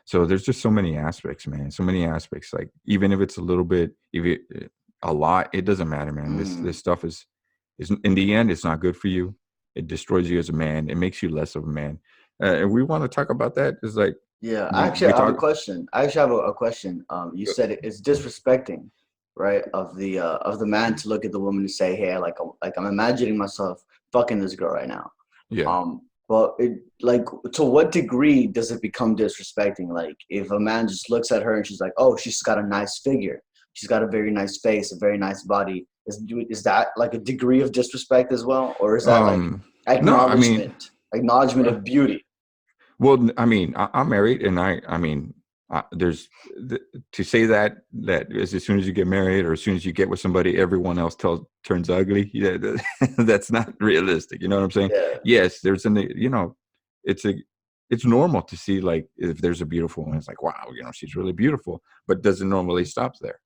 So there's just so many aspects, man. So many aspects. Like, even if it's a little bit, if it a lot, it doesn't matter, man. This stuff is in the end, it's not good for you. It destroys you as a man. It makes you less of a man. And we want to talk about that. It's like yeah. we I have a talk. question. I actually have a question. You said it's disrespecting, right, of the man to look at the woman and say, "Hey, I'm imagining myself fucking this girl right now." Yeah, But like, to what degree does it become disrespecting? Like, if a man just looks at her and she's like, "Oh, she's got a nice figure. She's got a very nice face, a very nice body." Is that like a degree of disrespect as well, or is that like No, I mean, acknowledgement of beauty? well, I mean, I'm married, and I mean, there's to say that is as soon as you get married or as soon as you get with somebody, everyone else turns ugly. Yeah, that's not realistic. You know what I'm saying? Yeah. Yes, it's it's normal to see, like, if there's a beautiful woman, it's like, wow, she's really beautiful, but does it normally stop there?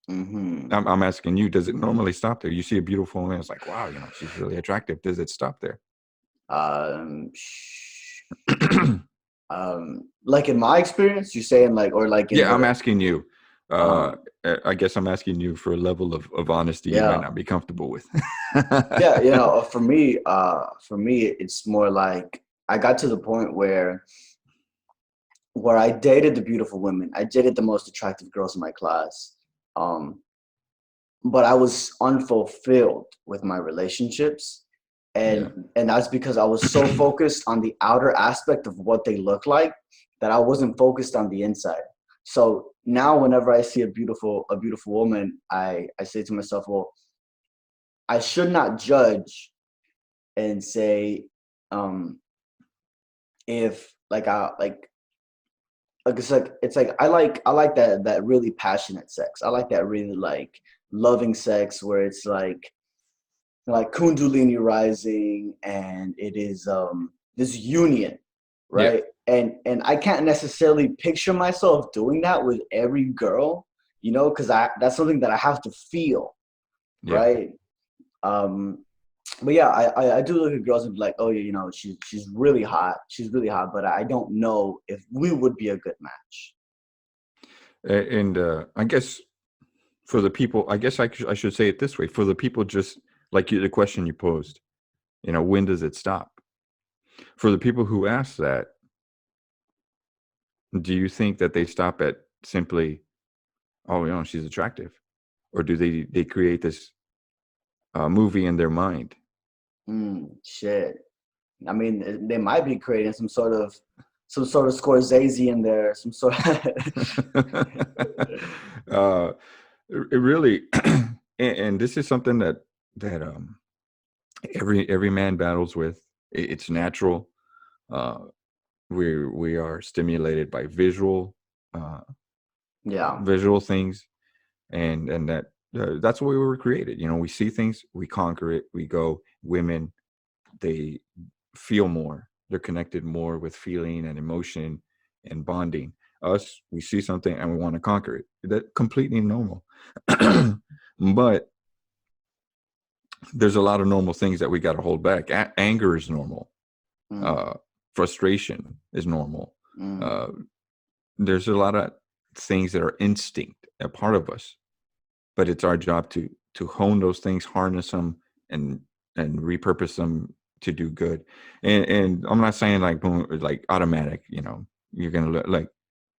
Mm-hmm. I'm asking you, does it normally stop there? You see a beautiful woman, it's like, wow, she's really attractive. Does it stop there? Like in my experience, you're saying like, or like in Yeah, I'm the, asking you. um, I guess I'm asking you for a level of honesty you might yeah, not be comfortable with. yeah, for me, it's more like I got to the point where I dated the beautiful women. I dated the most attractive girls in my class. Um, but I was unfulfilled with my relationships. Yeah. And that's because I was so focused on the outer aspect of what they look like that I wasn't focused on the inside. So now whenever I see a beautiful woman, I say to myself, well, I should not judge and say if like I like it's like I like that really passionate sex. I like that really like loving sex where it's like Kundalini rising, and it is this union, Yeah. right? And I can't necessarily picture myself doing that with every girl, because that's something that I have to feel, Yeah. right? But yeah, I do look at girls and be like, oh yeah, she's really hot, but I don't know if we would be a good match. And I guess for the people, I guess I should say it this way: for the people, just like the question you posed, when does it stop? For the people who ask that, do you think that they stop at simply, oh, she's attractive, or do they create this movie in their mind? Shit. I mean, they might be creating some sort of Scorsese in there, some sort of uh, it really, and this is something that every man battles with. It's natural. Uh, we are stimulated by uh, yeah. visual things, and that's the way we were created. We see things, we conquer it, we go. Women, they feel more. They're connected more with feeling and emotion and bonding. Us, we see something and we want to conquer it. That's completely normal. But there's a lot of normal things that we got to hold back. Anger is normal. Mm, Uh, Frustration is normal. mm, Uh, there's a lot of things that are instinct, a part of us, but it's our job to hone those things, harness them, and repurpose them to do good. And I'm not saying like boom, like automatic. You're gonna like,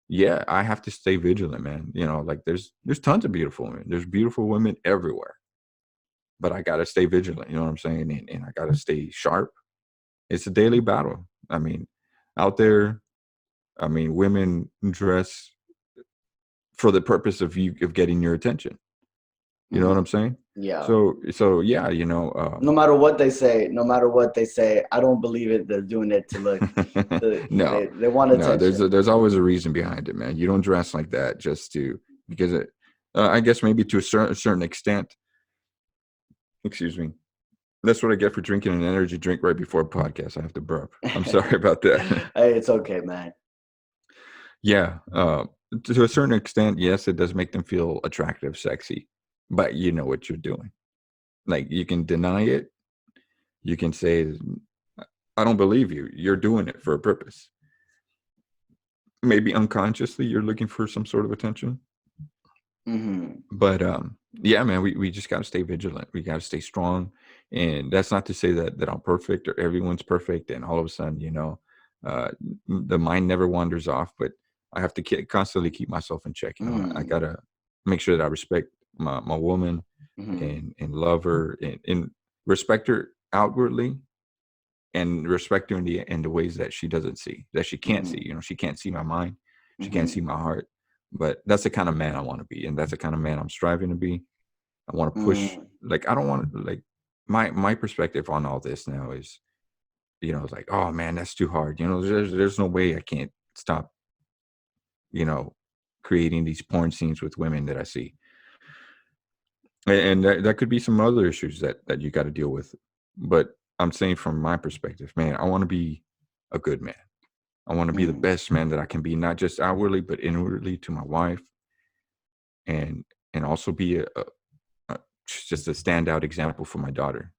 yeah, I have to stay vigilant, man. Like there's tons of beautiful women. There's beautiful women everywhere, but I gotta stay vigilant. You know what I'm saying? And I gotta stay sharp. It's a daily battle. I mean, out there, I mean, women dress for the purpose of getting your attention. You know what I'm saying? yeah. So yeah, No matter what they say, I don't believe it. They're doing it to look. no, They want no. attention. There's always a reason behind it, man. You don't dress like that just because I guess maybe to a certain extent. Excuse me. That's what I get for drinking an energy drink right before a podcast. I have to burp. I'm sorry about that. Hey, it's okay, man. Yeah, to a certain extent, yes, it does make them feel attractive, sexy, but you know what you're doing. Like, you can deny it. You can say, I don't believe you. You're doing it for a purpose. Maybe unconsciously, you're looking for some sort of attention. But yeah, man, we just got to stay vigilant. We got to stay strong. And that's not to say that I'm perfect or everyone's perfect. And all of a sudden, the mind never wanders off. But I have to constantly keep myself in check. I got to make sure that I respect my woman and love her and respect her outwardly and respect her in the ways that she doesn't see, that she can't see. She can't see my mind. She can't see my heart. But that's the kind of man I want to be. And that's the kind of man I'm striving to be. I want to push. Mm, Like, I don't want to, like, my perspective on all this now is, it's like, oh man, that's too hard. There's no way I can't stop, you know, creating these porn scenes with women that I see. And that could be some other issues that you got to deal with. But I'm saying from my perspective, man, I want to be a good man. I want to be the mm, best man that I can be, not just outwardly, but inwardly to my wife, and also be a just a standout example for my daughter.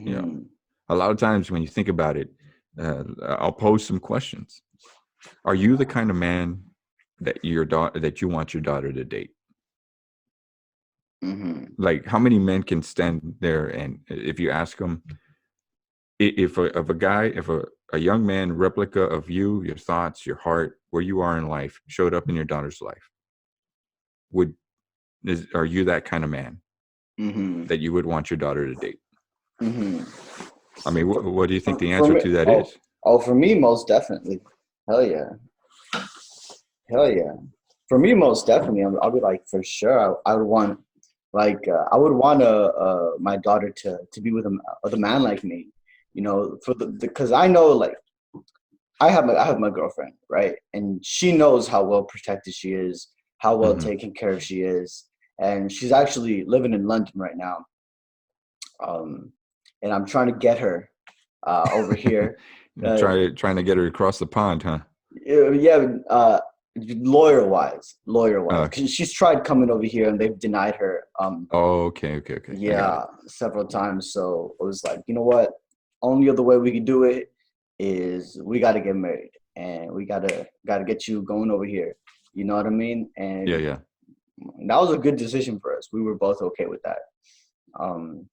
You know, mm-hmm, a lot of times when you think about it, I'll pose some questions. Are you the kind of man that that you want your daughter to date? mm-hmm, Like, how many men can stand there and if you ask them, if a young man replica of you, your thoughts, your heart, where you are in life, showed up in your daughter's life, would are you that kind of man mm-hmm, that you would want your daughter to date? mm-hmm. I mean, what do you think the For answer me, to that is? for me, most definitely. Hell yeah, hell yeah. For me, most definitely, I'll be like for sure. I would want I would want my daughter to be with a man like me, for the because I know like I have my girlfriend, right, and she knows how well protected she is, how well Hmm. taken care of she is, and she's actually living in London right now. And I'm trying to get her over here. Uh, Trying to get her across the pond, huh? yeah, lawyer wise, Uh, because she's tried coming over here and they've denied her. oh, okay. I got it. Yeah, several times. So it was like, you know what? Only other way we can do it is we got to get married, and we gotta get you going over here. You know what I mean? Yeah, And yeah. that was a good decision for us. We were both okay with that. Um,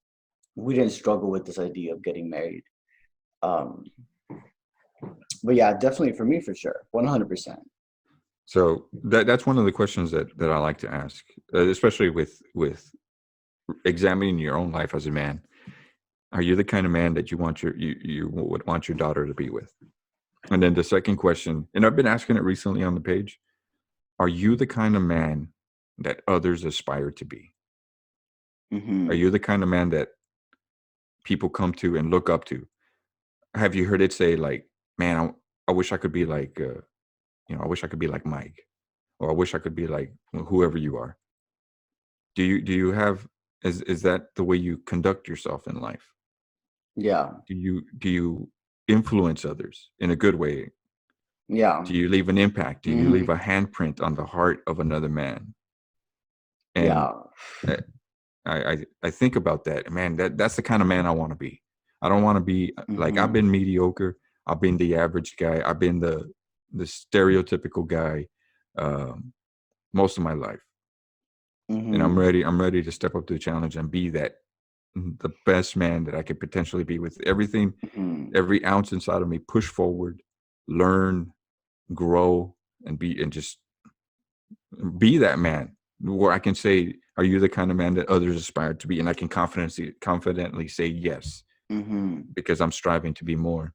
we didn't struggle with this idea of getting married. Um, but yeah, definitely for me, for sure, 100%. So that's one of the questions that I like to ask, especially with examining your own life as a man. Are you the kind of man that you would want your daughter to be with? And then the second question, and I've been asking it recently on the page, are you the kind of man that others aspire to be? Are Hmm. you the kind of man that people come to and look up to? Have you heard it say like, man, I wish I could be like, I wish I could be like Mike, or I wish I could be like whoever you are. Do you have, is that the way you conduct yourself in life? Yeah, Do you influence others in a good way? yeah, Do you leave an impact? Do you leave hmm a handprint on the heart of another man? And yeah, uh, I think about that, man. That's the kind of man I want to be. I don't want to be like, I've hmm been mediocre. I've been the average guy. I've been the stereotypical guy most of my life, and I'm hmm ready. I'm ready to step up to the challenge and be the best man that I could potentially be, with everything, hmm every ounce inside of me, push forward, learn, grow, and just be that man where I can say, are you the kind of man that others aspire to be? And I can confidently say yes, hmm because I'm striving to be more.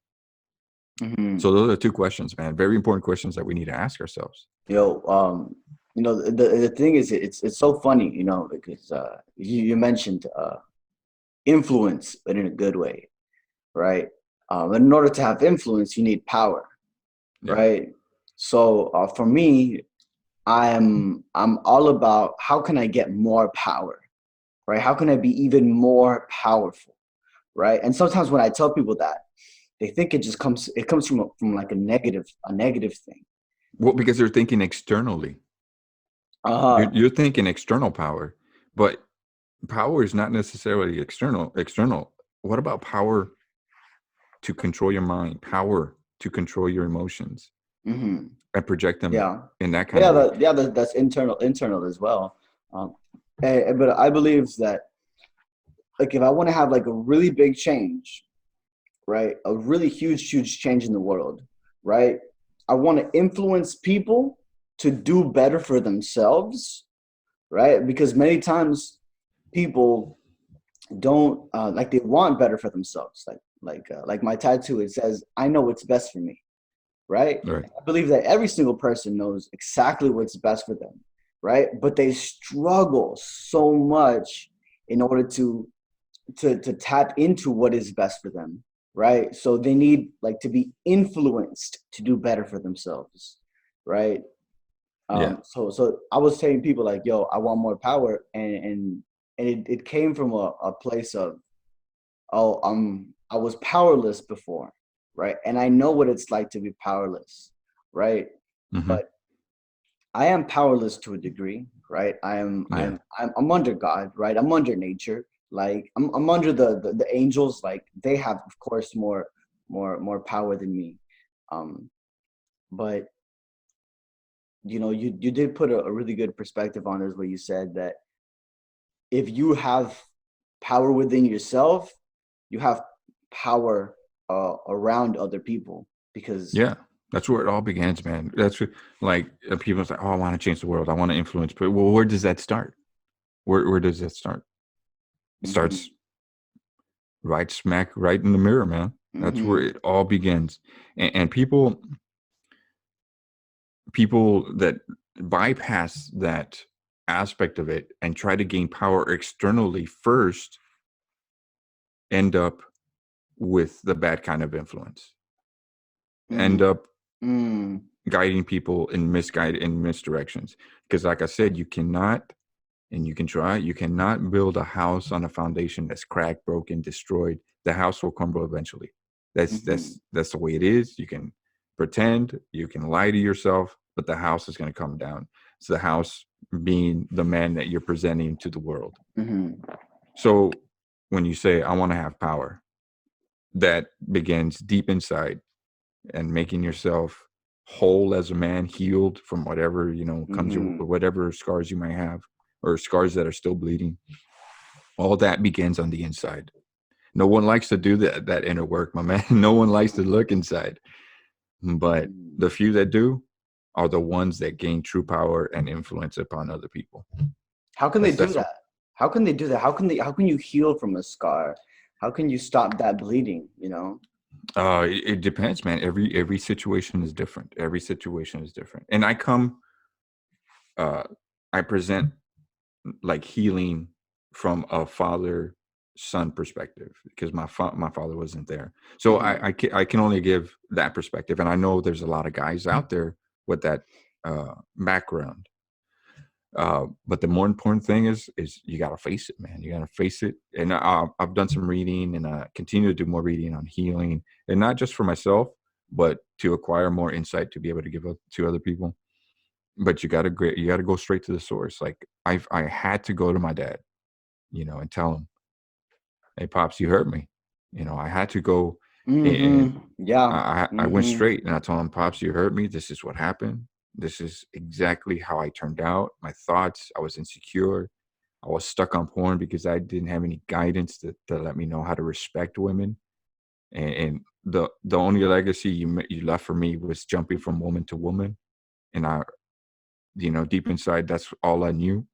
hmm So those are two questions, man. Very important questions that we need to ask ourselves. Yo, the thing is, it's so funny, because you mentioned influence, but in a good way, right? And in order to have influence, you need power, Yeah. right? So for me, I'm all about how can I get more power, right? How can I be even more powerful, right? And sometimes when I tell people that, they think it comes from like a negative thing. Well, because they're thinking externally. You're, Uh-huh. you're thinking external power, but power is not necessarily external. External. What about power to control your mind, power to control your emotions Hmm. and project them Yeah. in that kind Yeah, of way? that's internal as well. Um, but I believe that like if I want to have like a really big change, right? A really huge change in the world, right? I want to influence people to do better for themselves, right? Because many times people don't like they want better for themselves. Like my tattoo, it says, "I know what's best for me," right? Right. I believe that every single person knows exactly what's best for them, right? But they struggle so much in order to tap into what is best for them, right? So they need like to be influenced to do better for themselves, right? Yeah. So I was telling people like, yo, I want more power, and it came from a place of, oh, I was powerless before, right? And I know what it's like to be powerless, right? Hmm. But I am powerless to a degree, right? Yeah. I'm under God, right? I'm under nature. Like I'm under the angels. Like they have, of course, more power than me. Um, but you did put a really good perspective on this, where you said that if you have power within yourself, you have power around other people, because Yeah. That's where it all begins, man. That's what, like people say, oh, I want to change the world. I want to influence. But well, where does that start? Where does that start? It starts hmm right smack right in the mirror, man. That's where hmm it all begins. And people that bypass that aspect of it and try to gain power externally first end up with the bad kind of influence, hmm end up mm guiding people in misdirections. Because like I said, you cannot, and you can try, you cannot build a house on a foundation that's cracked, broken, destroyed. The house will crumble eventually. that's hmm that's that's the way it is. You can pretend, you can lie to yourself, but the house is going to come down. It's the house being the man that you're presenting to the world. hmm So when you say I want to have power, that begins deep inside, and making yourself whole as a man, healed from whatever comes your hmm whatever scars you might have, or scars that are still bleeding. All that begins on the inside. No one likes to do that inner work, my man. No one likes to look inside, but the few that do are the ones that gain true power and influence upon other people. How can they That's do that's that? How can they do that? How can you heal from a scar? How can you stop that bleeding, you know? it depends, man. Every situation is different. Every situation is different. And uh I present like healing from a father son perspective, because my father wasn't there. So hmm I can only give that perspective, and I know there's a lot of guys out there with that background. But the more important thing is you got to face it, man. You got to face it. And I've done some reading, and continue to do more reading on healing, and not just for myself, but to acquire more insight to be able to give up to other people. But you got to go straight to the source. Like I had to go to my dad, and tell him, "Hey, pops, you hurt me." I had to go, and Yeah. I went straight, and I told him, "Pops, you hurt me. This is what happened. This is exactly how I turned out. My thoughts. I was insecure. I was stuck on porn because I didn't have any guidance to let me know how to respect women. And the only legacy you left for me was jumping from woman to woman. And deep inside, that's all I knew.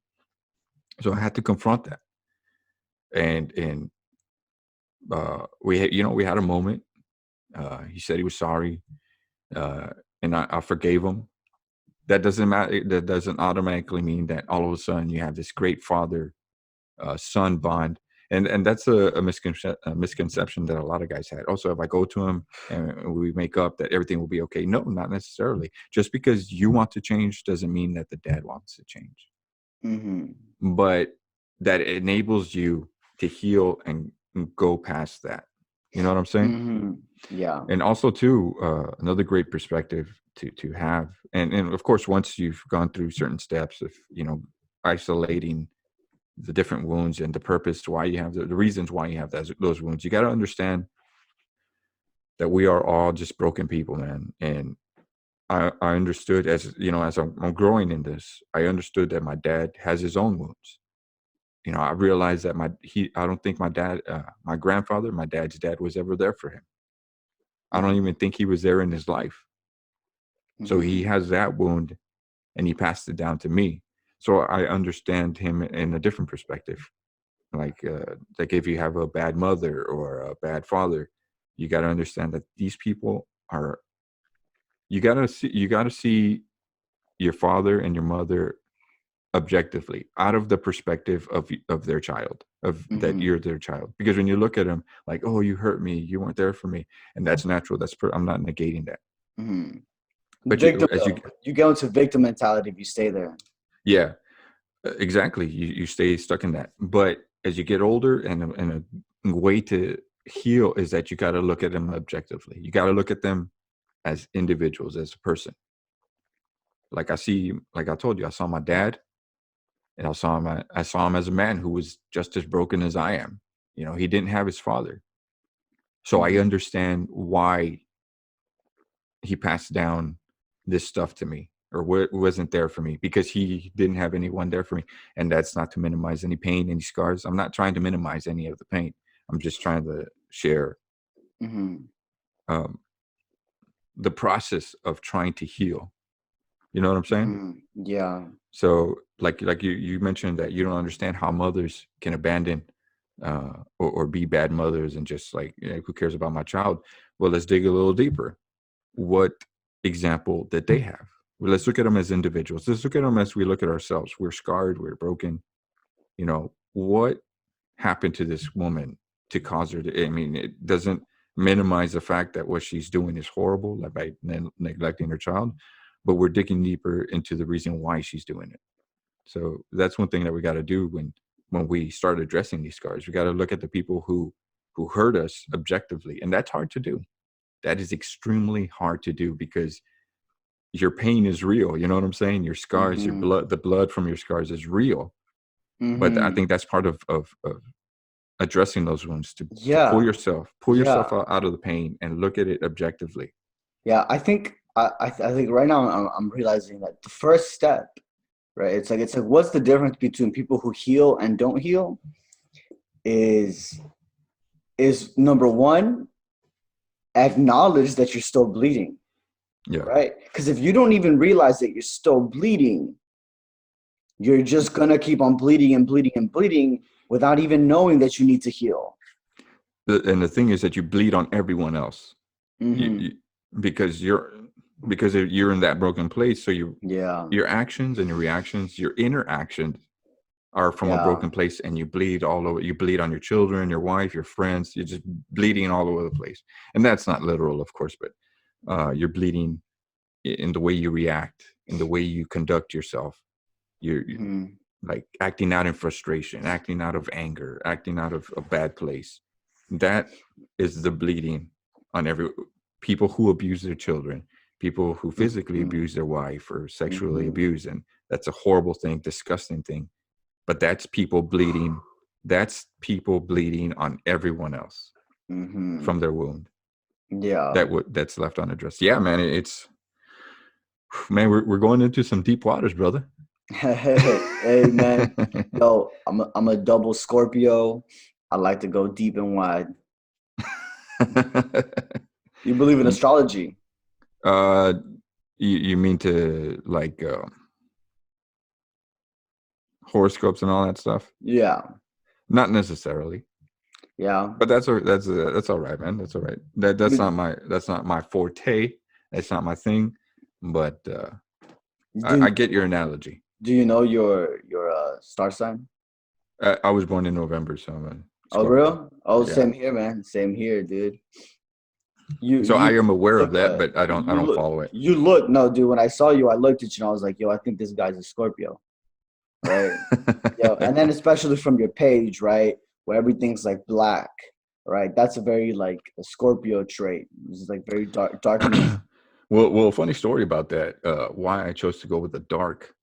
So I had to confront that. And we had a moment. He said he was sorry, uh, and I forgave him. That doesn't matter. That doesn't automatically mean that all of a sudden you have this great father son bond. And that's a misconception that a lot of guys had. Also, if I go to him and we make up, that everything will be okay. No, not necessarily. Just because you want to change doesn't mean that the dad wants to change. hmm But that enables you to heal and go past that. You know what I'm saying? hmm Yeah. And also too, another great perspective to have, and of course, once you've gone through certain steps of isolating the different wounds and the purpose why you have the reasons why you have those wounds, you got to understand that we are all just broken people, man. And I understood, as I'm growing in this, I understood that my dad has his own wounds. I realized that I don't think my grandfather, my dad's dad, was ever there for him. I don't hmm even think he was there in his life. So he hmm has that wound, and he passed it down to me. So I understand him in a different perspective. Like if you have a bad mother or a bad father, you got to understand that these people are. You got to see your father and your mother objectively, out of the perspective of their child, of that Mm-hmm. you're their child. Because when you look at them like, oh, you hurt me, you weren't there for me, and that's natural. I'm not negating that. Mm-hmm. But Victim as you, though, you go into victim mentality if you stay there. yeah, exactly. You stay stuck in that. But as you get older, and a way to heal is that you got to look at them objectively. You got to look at them as individuals, as a person. Like like I told you, I saw my dad, and I saw him as a man who was just as broken as I am. You know, he didn't have his father, so I Mm-hmm. understand why he passed down this stuff to me, or wasn't there for me, because he didn't have anyone there for me. And that's not to minimize any pain, any scars. I'm not trying to minimize any of the pain. I'm just trying to share Mm-hmm. um, the process of trying to heal. You know what I'm saying? Mm-hmm. Yeah. So, like you mentioned that you don't understand how mothers can abandon or be bad mothers, and just like, who cares about my child? Well, let's dig a little deeper. What example did they have? Well, let's look at them as individuals. Let's look at them as we look at ourselves. We're scarred. We're broken. You know, what happened to this woman to cause her to? I mean, it doesn't minimize the fact that what she's doing is horrible, like by neglecting her child, but we're digging deeper into the reason why she's doing it. So that's one thing that we got to do when we start addressing these scars. We got to look at the people who hurt us objectively, and that's hard to do. That is extremely hard to do, because your pain is real. You know what I'm saying? Your scars, your Mm-hmm. blood, the blood from your scars is real. But I Mm-hmm. think that's part of addressing those wounds, to Yeah. pull yourself Yeah. out of the pain and look at it objectively. Yeah. I think right now I'm realizing that the first step, right? It's like what's the difference between people who heal and don't heal? Is number one, acknowledge that you're still bleeding, Yeah. right? Because if you don't even realize that you're still bleeding, you're just gonna keep on bleeding and bleeding and bleeding without even knowing that you need to heal. And the thing is that you bleed on everyone else. Mm-hmm. You, because you're in that broken place. So Yeah. your actions and your reactions, your interactions are from a Yeah. broken place, and you bleed all over. You bleed on your children, your wife, your friends. You're just bleeding all over the place. And that's not literal, of course, but you're bleeding in the way you react, in the way you conduct yourself. You're Mm-hmm. like acting out in frustration, acting out of anger, acting out of a bad place. That is the bleeding on every people who abuse their children, people who physically Mm-hmm. abuse their wife or sexually Mm-hmm. abuse, and that's a horrible thing, disgusting thing. But that's people bleeding. That's people bleeding on everyone else Mm-hmm. from their wound Yeah. that's left unaddressed. Yeah, man, it's man, we're going into some deep waters, brother. Hey man, yo, I'm a double Scorpio. I like to go deep and wide. You believe in astrology? uh, you mean to like horoscopes and all that stuff? Yeah. Not necessarily, Yeah. but that's all right, man. That's all right. That's not my forte. That's not my thing. But Do, I get your analogy. do you know your star sign? I was born in November, so I'm a Oh, Scorpio. real? Oh, Yeah. same here, man. Same here, dude. You So I you am aware of look that, but I don't look follow it. you look no, dude. When I saw you, I looked at you and I was like, yo, I think this guy's a Scorpio, right? Yo, and then especially from your page, right, where everything's like black, right? That's a very like a Scorpio trait. It's like very darkness. Well, funny story about that. Why I chose to go with the dark,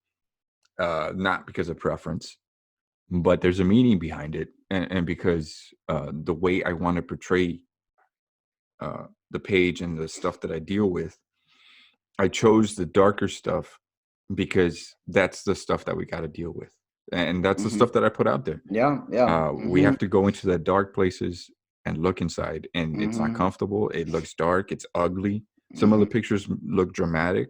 not because of preference, but there's a meaning behind it, and because the way I want to portray the page and the stuff that I deal with, I chose the darker stuff because that's the stuff that we got to deal with, and that's the Hmm. stuff that I put out there. Yeah, yeah. We Hmm. have to go into the dark places and look inside, and it's not Hmm. comfortable. It looks dark. It's ugly. Some of Hmm. the pictures look dramatic,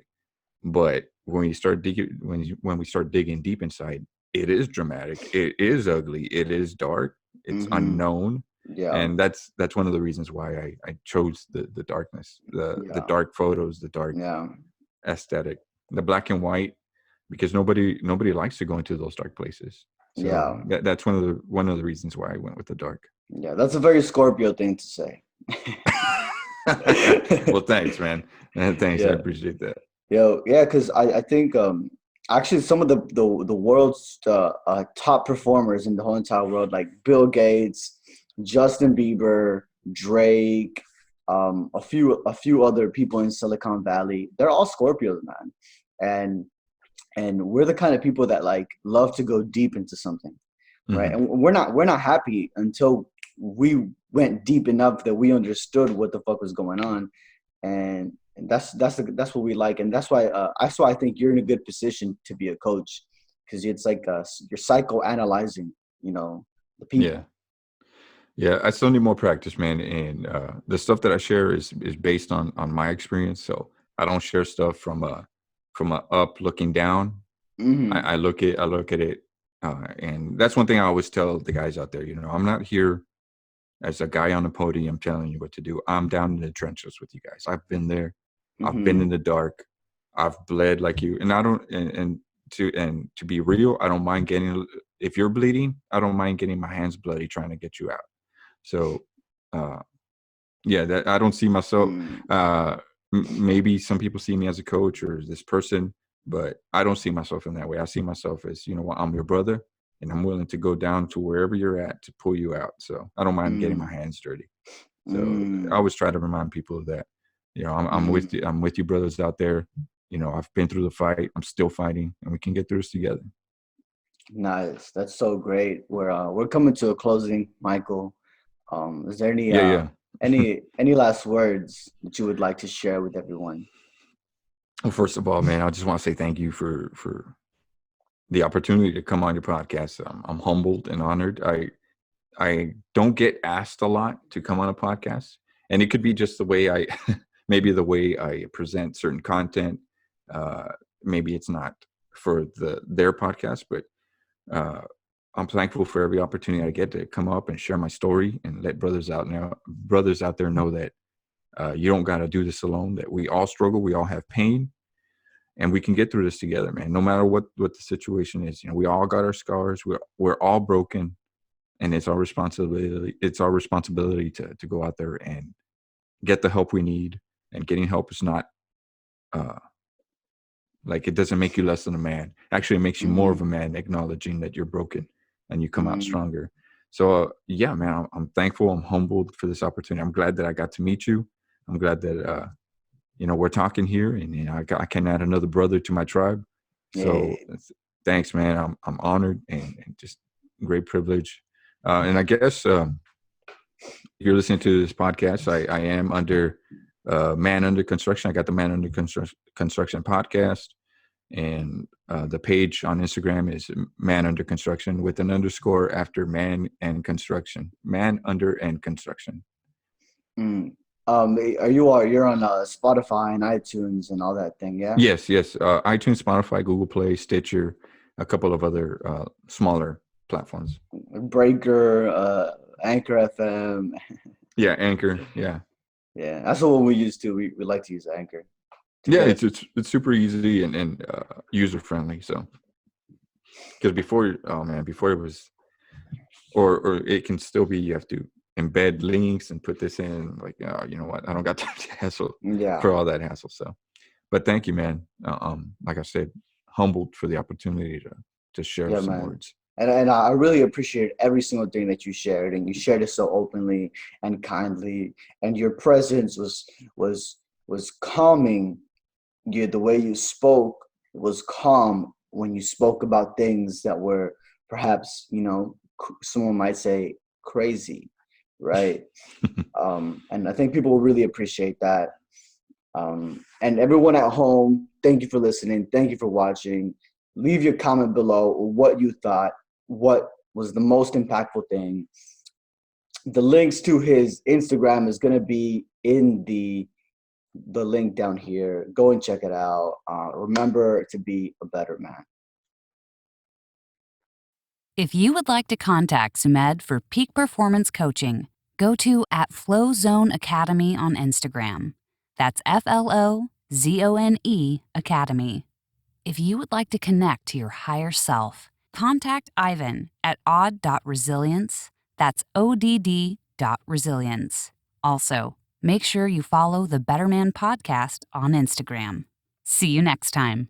but when we start digging deep inside, it is dramatic. It is ugly. It is dark. It's Hmm. unknown, Yeah, and that's one of the reasons why I chose the darkness, the yeah, dark photos, the dark yeah. aesthetic, the black and white. because nobody likes to go into those dark places. So Yeah. that's one of the reasons why I went with the dark. Yeah. That's a very Scorpio thing to say. Well, thanks, man. Thanks, I Yeah. appreciate that. Yeah, because I think actually some of the world's top performers in the whole entire world, like Bill Gates, Justin Bieber, Drake, a few other people in Silicon Valley, they're all Scorpios, man. And we're the kind of people that like love to go deep into something, right? Hmm. And we're not happy until we went deep enough that we understood what the fuck was going on. And that's what we like, and that's why I think you're in a good position to be a coach, because it's like you're psychoanalyzing, the Yeah. people. Yeah, I still need more practice, man. And the stuff that I share is based on my experience. So I don't share stuff from a up looking down. Hmm. I look at it, and that's one thing I always tell the guys out there. I'm not here as a guy on the podium telling you what to do. I'm down in the trenches with you guys. I've been there. I've been Hmm. in the dark. I've bled like you, and I don't. And to be real, I don't mind getting. If you're bleeding, I don't mind getting my hands bloody trying to get you out. So, uh, yeah, that I don't see myself. Mm. Uh, Maybe some people see me as a coach or this person, but I don't see myself in that way. I see myself as, what, I'm your brother, and I'm willing to go down to wherever you're at to pull you out. So I don't mind getting my Mm. hands dirty. So I Mm. always try to remind people of that. I'm with Mm. you. I'm with you, brothers out there. I've been through the fight. I'm still fighting, and we can get through this together. Nice. That's so great. We're coming to a closing, Michael. Is there any Yeah, yeah. any last words that you would like to share with everyone? Well, first of all, man, I just want to say thank you for the opportunity to come on your podcast. I'm humbled and honored. I don't get asked a lot to come on a podcast, and it could be just the way I maybe the way I present certain content. Uh, Maybe it's not for their podcast, but uh, I'm thankful for every opportunity I get to come up and share my story and let brothers out there know that you don't got to do this alone. That we all struggle, we all have pain, and we can get through this together, man. No matter what the situation is, we all got our scars. We're all broken, and it's our responsibility. It's our responsibility to go out there and get the help we need. And getting help is not uh, like, it doesn't make you less than a man. Actually, it makes you more of a Mm. man, acknowledging that you're broken and you come out Mm. stronger. So yeah, man, I'm thankful. I'm humbled for this opportunity. I'm glad that I got to meet you. I'm glad that we're talking here, and I can add another brother to my tribe. So Yeah. thanks, man. I'm honored and just great privilege. And I guess you're listening to this podcast. I am under Man Under Construction. I got the Man Under Construction podcast, and the page on Instagram is Man Under Construction with an underscore after Man and Construction. Man Under and Construction. Mm. You're on Spotify and iTunes and all that thing, yeah? Yes, yes. iTunes, Spotify, Google Play, Stitcher, a couple of other smaller platforms. Breaker, Anchor FM. Yeah, Anchor. Yeah, Yeah, that's the one we use too. We like to use Anchor to yeah. get. It's super easy and user friendly. So because before, oh man, before it was, or it can still be. You have to embed links and put this in. Like, you know what? I don't got time to hassle Yeah, for all that hassle. So, but thank you, man. Like I said, humbled for the opportunity to share yeah, some man. words. And I really appreciate every single thing that you shared, and you shared it so openly and kindly, and your presence was was calming. The way you spoke was calm when you spoke about things that were perhaps, someone might say crazy, right? And I think people will really appreciate that. And everyone at home, thank you for listening. Thank you for watching. Leave your comment below what you thought, what was the most impactful thing. The links to his Instagram is going to be in the link down here. Go and check it out. Remember to be a better man. If you would like to contact Sumedh for peak performance coaching, go to @FlowZone Academy on Instagram. That's FLOZONE Academy. If you would like to connect to your higher self, contact Ivan at odd.resilience. That's ODD.resilience. Also, make sure you follow the Better Man Podcast on Instagram. See you next time.